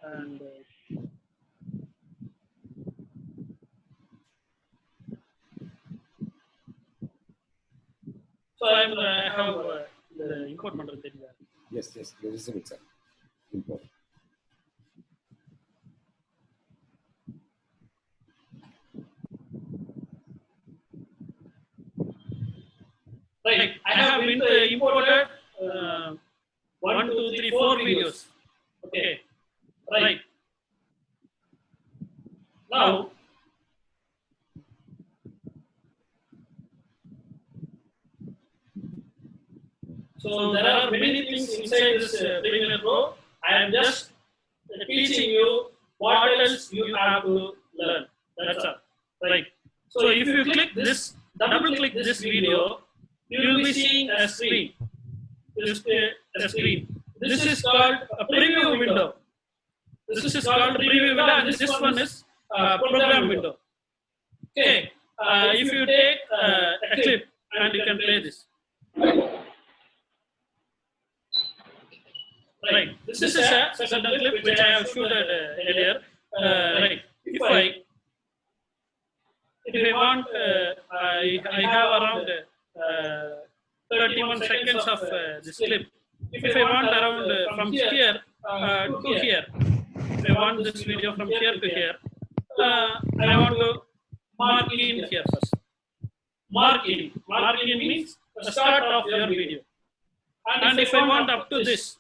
and so I have the import model. Yes, this is it, sir. Import. Right. I have imported 1, 2, 3, 4 videos. Okay. Right. Now, so there are many things inside this Premiere Pro. I am just teaching you what else you have to learn. That's all. Right. So if you click this, double click this video, you will be seeing a screen. A screen. This is called a preview window. This is called preview window, and this one is program window. Okay. If you take a clip and you can play this. Right. This is a certain clip which I have shot earlier. Right. If I want, I have around 31 seconds of this clip. If I want around from here to here, if I want this video from here to here, I want to mark in here first. Mark in. Mark in means the start of your video. And if I want up to this,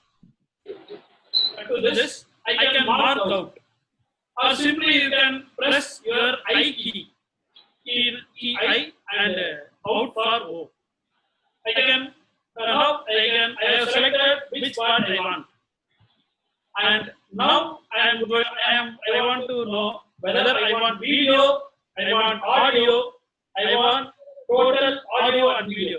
I can mark out. Or simply you can press your I key. Key I and out for O. I have selected which part I want. And now I want to know whether I want video, I want audio, I want total audio and video.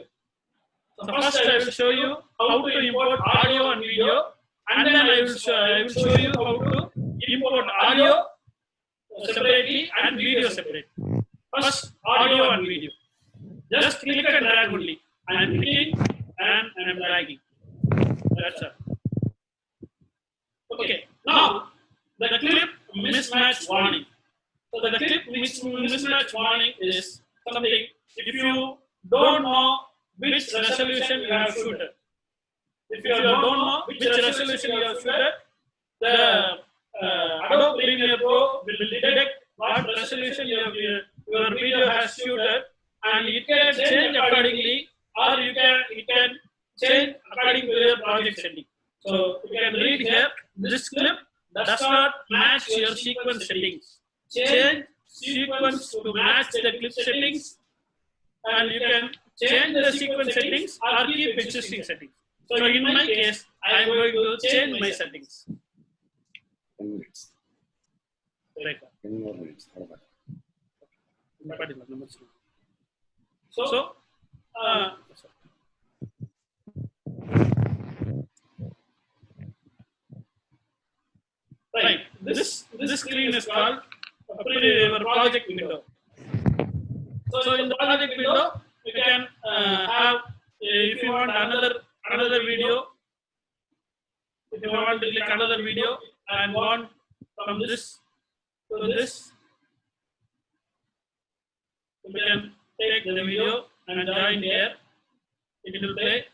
So first I will show you how to import audio and video, and then I will show you how to import audio separately and video separately. First, audio and video. Just click and drag only. I am clicking and I am dragging. That's all. Okay. Now, the clip mismatch warning. So the clip mismatch warning is something, if you don't know which resolution you have shooted. If you don't know which resolution you have shooted, the Adobe Premiere Pro will detect what resolution your video has shooted, and it can change accordingly, or it can change according to your project setting. So you can read here, this clip does not match your sequence settings. Change sequence to match the clip settings, and you can change the sequence settings or keep existing settings. So in my case, I am going to change my settings. 10 minutes. Right. 10 more minutes. How about that? So, right. This screen is called a project window. So in the project window, you can have, if you want another video, if you want to click another video and want from this to this, you can take the video and join here. It will play.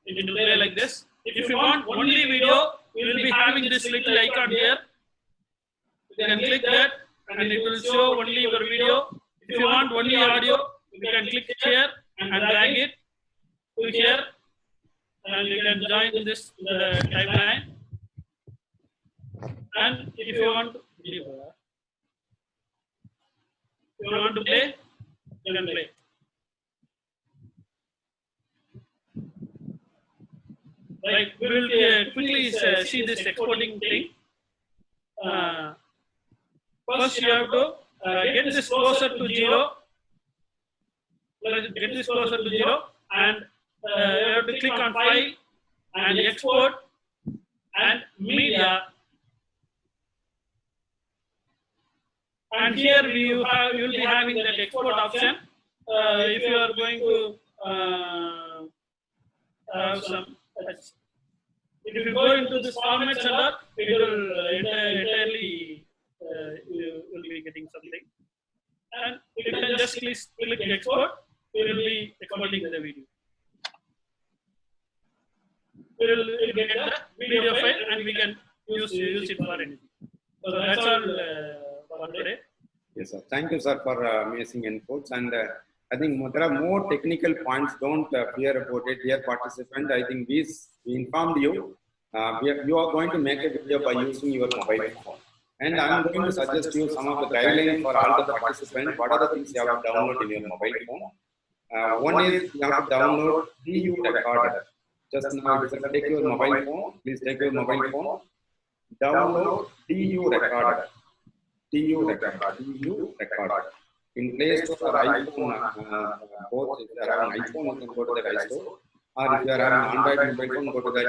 It will play like this. If you want only video, you will be having this little icon here. you can click that and it will show only your video. If you want only audio, you can click here and drag it to here, and you can join this timeline. And if you want to play, you can play. Right, we will quickly see this exporting thing. First, you have to get this closer to 0. Get this closer to 0, and you have to click on File and Export and Media. And here you will be having that export option. If you are going to have some, if you go into this format center, it will entirely you will be getting something. And you can just click export. We will be exporting the video. We will get the video file and we can use it for anything. So that's all for today. Yes, sir. Thank you, sir, for amazing inputs. And I think there are more technical points. Don't fear about it, dear participant. I think we informed you. You are going to make a video by using your mobile phone. And I'm going to suggest you some of the guidelines for all the participants. What are the things you have to download in your mobile phone? One is you have to download DU recorder. Just now, take your mobile phone. Please take your mobile phone. Download DU recorder. DU recorder. In Play Store or iPhone, both if you are having iPhone, you can go to the Play Store. Or if you are having Android mobile phone, go to the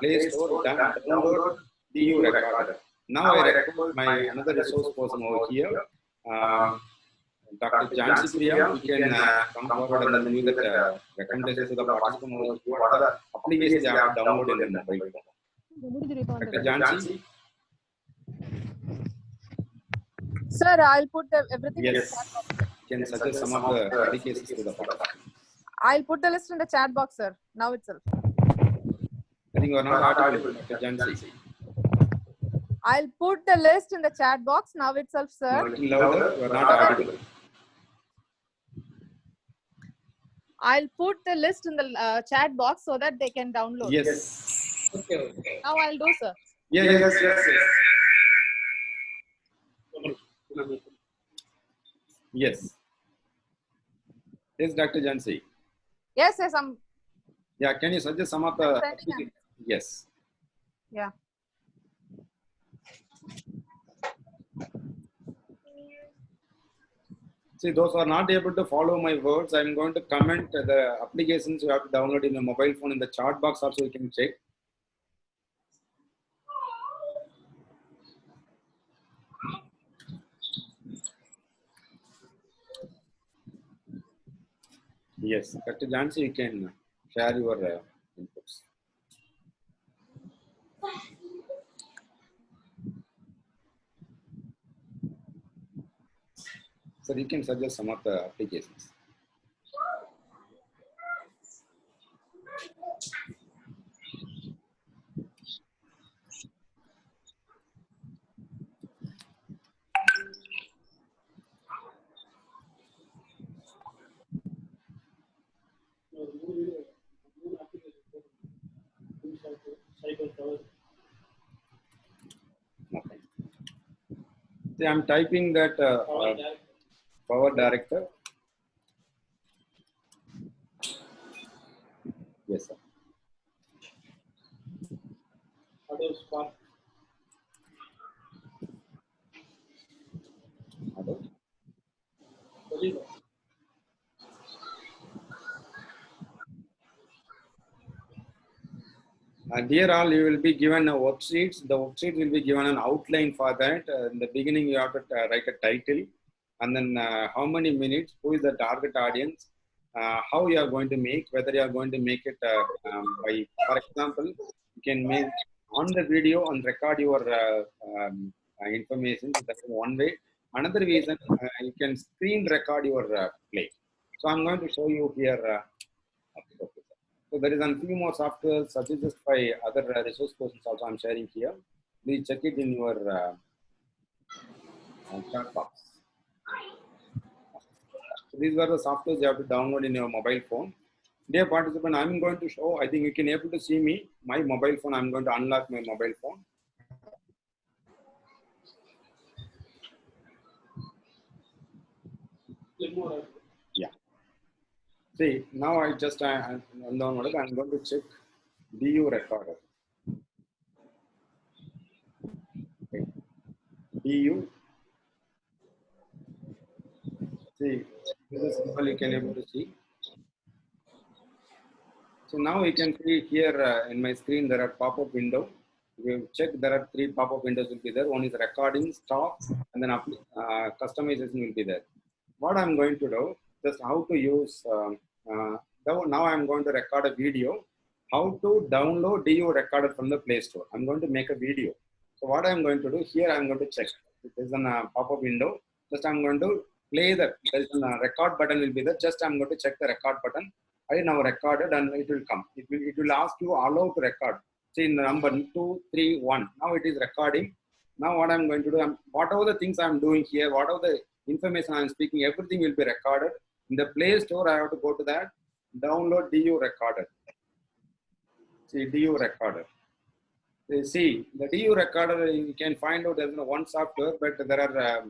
Play Store. Download DU recorder. Now I recommend my another resource person over here, Dr. Jansi Priya. We can come forward and then give that recommendation to the participant over here. What are the applications you have to download in the mobile phone? Dr. Jansi. Sir, I'll put everything Yes. in the chat box. You can suggest some of the applications to the participant. I'll put the list in the chat box, sir, now itself. I think you are not audible, Dr. Jansi. I'll put the list in the chat box now itself, sir. A little louder, you are not audible. I'll put the list in the chat box so that they can download. Yes. Okay. Now I'll do, sir. Yes. Yes. Yes, Dr. Jansi. Yes, I'm. Yeah, can you suggest some of the Sending. Yes. Yeah. See, those who are not able to follow my words, I'm going to comment the applications you have to download in your mobile phone in the chat box also you can check. Yes, Dr. Jansi, you can share your inputs. So you can suggest some of the applications. Okay. See, I'm typing that Power Director. Yes, sir. Hello. Dear all, you will be given a worksheets. The worksheet will be given an outline for that. In the beginning, you have to write a title, and then how many minutes, who is the target audience, how you are going to make, whether you are going to make it by, for example, you can make on the video and record your information. That's one way. Another reason, you can screen record your play. So I'm going to show you here. Okay. So there is a few more software suggested by other resource persons also I'm sharing here. Please check it in your chat box. So these are the softwares you have to download in your mobile phone. Dear participant, I'm going to show, I think you can able to see me, my mobile phone. I'm going to unlock my mobile phone. Yeah. See, now I just I'm downloaded. I'm going to check DU recorder. Okay. DU. See, this is simple. You can able to see. So now you can see here in my screen there are pop-up window. You check there are 3 pop-up windows will be there. One is recording, stop, and then customization will be there. What I'm going to do, just how to use. Now I'm going to record a video. How to download DU recorder from the Play Store. I'm going to make a video. So what I'm going to do here, I'm going to check. There's a pop-up window. Just I'm going to play the. There's a record button will be there. Just I'm going to check the record button. I now recorded and it will come. It will ask you allow to record. See in the number 2, 3, 1. Now it is recording. Now what I'm going to do, whatever the things I'm doing here, whatever the information I'm speaking, everything will be recorded. In the Play Store, I have to go to that, download DU recorder. See DU recorder. See the DU recorder, you can find out there's no one software, but there are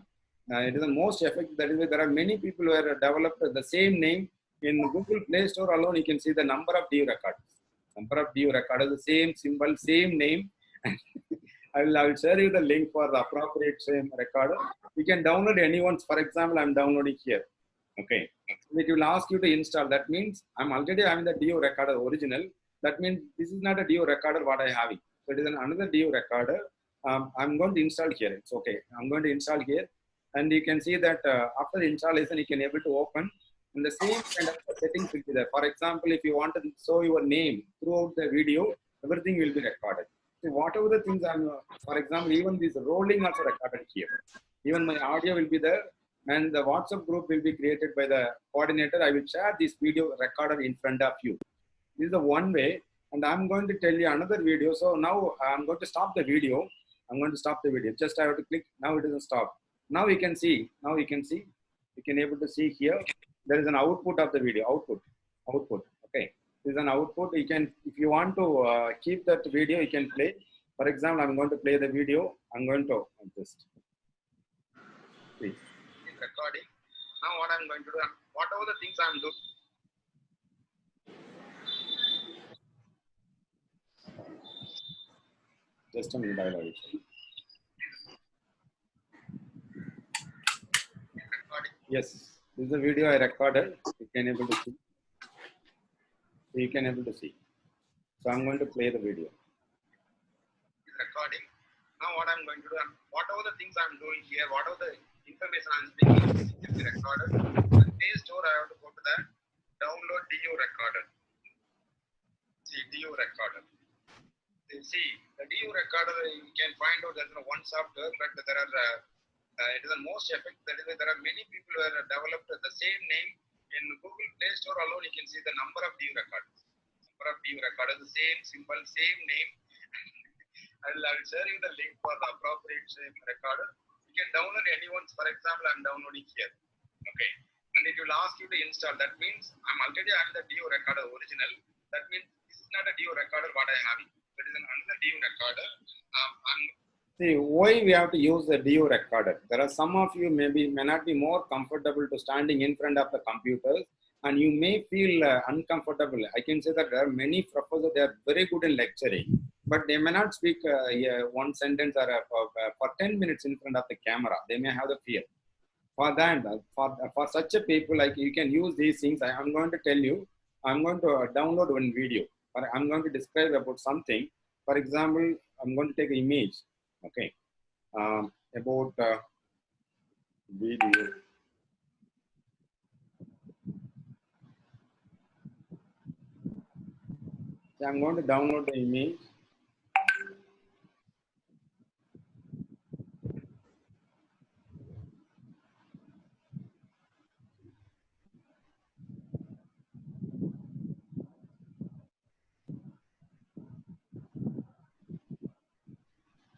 it is the most effective. That is, there are many people who have developed the same name. In Google Play Store alone, you can see the number of DU recorders. Number of DU recorders, the same symbol, same name. I will share you the link for the appropriate same recorder. You can download anyone's. For example, I'm downloading here. Okay. It will ask you to install. That means I'm already having the DU recorder original. That means this is not a DU recorder what I have. So it is another DU recorder. I'm going to install here. It's okay. I'm going to install here. And you can see that after installation, you can able to open. And the same kind of settings will be there. For example, if you want to show your name throughout the video, everything will be recorded. So whatever the things for example, even this rolling also recorded here. Even my audio will be there, and the WhatsApp group will be created by the coordinator. I will share this video recorder in front of you. This is the one way, and I'm going to tell you another video. So now I'm going to stop the video. I'm going to stop the video. Just I have to click. Now it doesn't stop. Now you can see. Now you can see. You can able to see here. There is an output of the video. Output. Okay. This is an output. You can, if you want to keep that video, you can play. For example, I'm going to play the video. I'm going to just see. It's recording. Now what I'm going to do, whatever the things I'm doing. Just a minute, I will show. Yes, this is the video I recorded. You can able to see. You can able to see. So I'm going to play the video. Recording. Now what I'm going to do, whatever the things I'm doing here, whatever the information I'm speaking, it will be recorded. The Play Store, I have to go to that, download DU recorder. See DU recorder. See the DU recorder, you can find out there's one software, but there are it is the most effective. That is, there are many people who have developed the same name. In Google Play Store alone, you can see the number of DU recorders. Number of DU recorders, the same symbol, same name. I will share you the link for the appropriate same recorder. You can download anyone's. For example, I'm downloading here. Okay, and it will ask you to install. That means I'm already having the DU recorder original. That means this is not a DU recorder what I am having. It is another DU recorder. See why we have to use the DU recorder. There are some of you may not be more comfortable to standing in front of the computers, and you may feel uncomfortable. I can say that there are many professors, they are very good in lecturing, but they may not speak one sentence or for 10 minutes in front of the camera. They may have the fear. For that, for such a people, like you can use these things. I am going to tell you. I'm going to download one video. Or I'm going to describe about something. For example, I'm going to take an image. Okay, about video. So I'm going to download the image.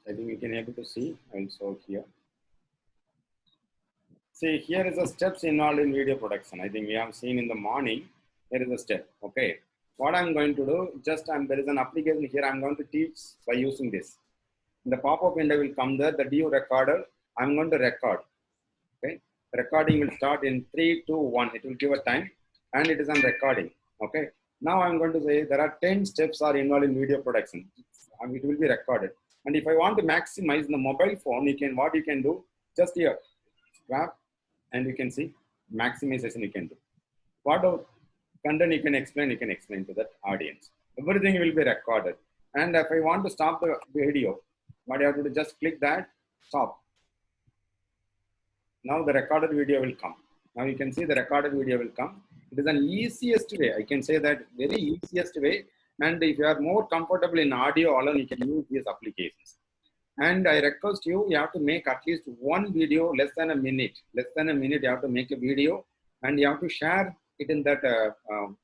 I think you can able to see. I'll show here. See, here is the steps involved in video production. I think we have seen in the morning, here is a step. Okay. What I'm going to do, there is an application here. I'm going to teach by using this. The pop-up window will come there, the DU recorder. I'm going to record. Okay. Recording will start in 3, 2, 1. It will give a time and it is on recording. Okay. Now I'm going to say there are 10 steps are involved in video production. It will be recorded. And if I want to maximize the mobile phone, what you can do, just here, grab, and you can see maximization you can do. What content you can explain to that audience. Everything will be recorded. And if I want to stop the video, what you have to do, just click that, stop. Now the recorded video will come. Now you can see the recorded video will come. It is an easiest way. I can say that very easiest way. And if you are more comfortable in audio alone, you can use these applications. And I request you, you have to make at least one video less than a minute. Less than a minute, you have to make a video and you have to share it in that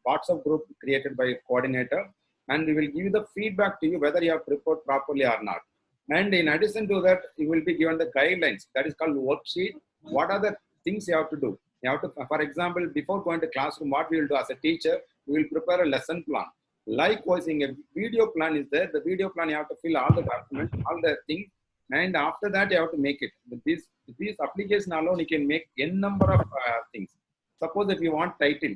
WhatsApp group created by a coordinator. And we will give you the feedback to you whether you have prepared properly or not. And in addition to that, you will be given the guidelines. That is called worksheet. What are the things you have to do? You have to, for example, before going to classroom, what we will do as a teacher, we will prepare a lesson plan. Likewise, in a video plan is there. The video plan, you have to fill all the documents, all the things. And after that, you have to make it. With this application alone, you can make n number of things. Suppose if you want title,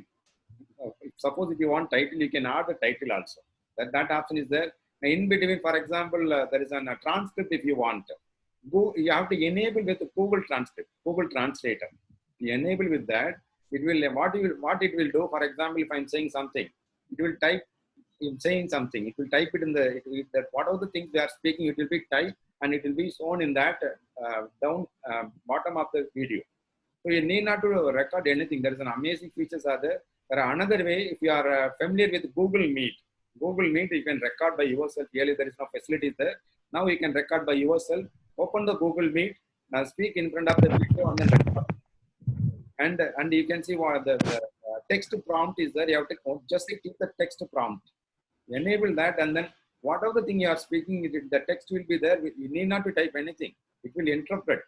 you can add the title also. That option is there. In between, for example, there is a transcript if you want. You have to enable with Google Transcript, Google Translator. You enable with that, it will what it will do. For example, if I'm saying something, it will type. In saying something, it will type it in that whatever the things they are speaking, it will be typed and it will be shown in that down bottom of the video. So you need not to record anything. There is an amazing features are there. There are another way. If you are familiar with Google Meet, you can record by yourself. Really, there is no facilities there. Now you can record by yourself. Open the Google Meet, speak in front of the video, and then record. And you can see what the text prompt is there. You have to just keep the text prompt. Enable that, and then whatever the thing you are speaking, the text will be there. You need not to type anything. It will interpret.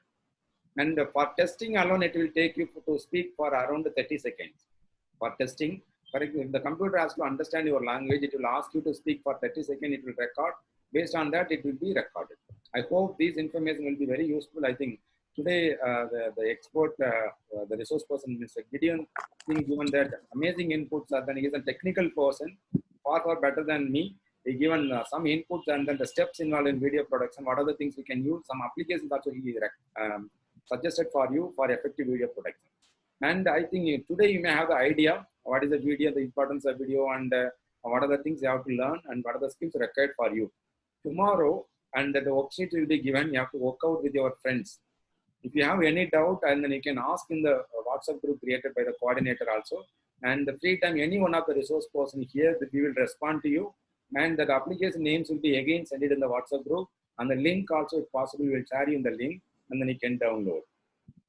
And for testing alone, it will take you to speak for around 30 seconds. For testing, if the computer has to understand your language, it will ask you to speak for 30 seconds. It will record. Based on that, it will be recorded. I hope this information will be very useful. I think today the expert, the resource person, Mr. Gideon Prem Singh, given that amazing inputs. Then he is a technical person, far better than me. He given some inputs and then the steps involved in video production. What are the things we can use? Some applications also he suggested for you for effective video production. And I think today you may have the idea what is the video, the importance of video, and what are the things you have to learn and what are the skills required for you. Tomorrow, and the worksheet will be given. You have to work out with your friends. If you have any doubt, and then you can ask in the WhatsApp group created by the coordinator also. And the free time, any one of the resource person here, we will respond to you. And the application names will be again sent it in the WhatsApp group. And the link also, if possible, we will share you in the link, and then you can download.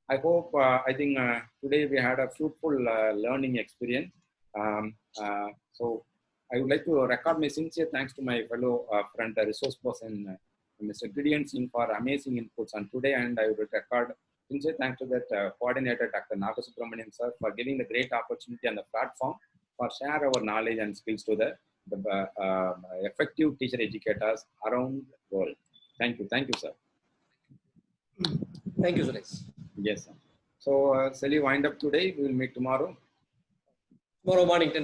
I hope, I think today we had a fruitful learning experience. So I would like to record my sincere thanks to my fellow friend, resource person, Mr. Gideon Singh, for amazing inputs on today. And I would record sincere thanks to that coordinator, Dr. Nagasubramanian sir, for giving the great opportunity on the platform for share our knowledge and skills to the effective teacher educators around the world. Thank you. Thank you, sir. Thank you, Suresh. Yes, sir. So, shall we wind up today? We will meet tomorrow. Tomorrow morning, 10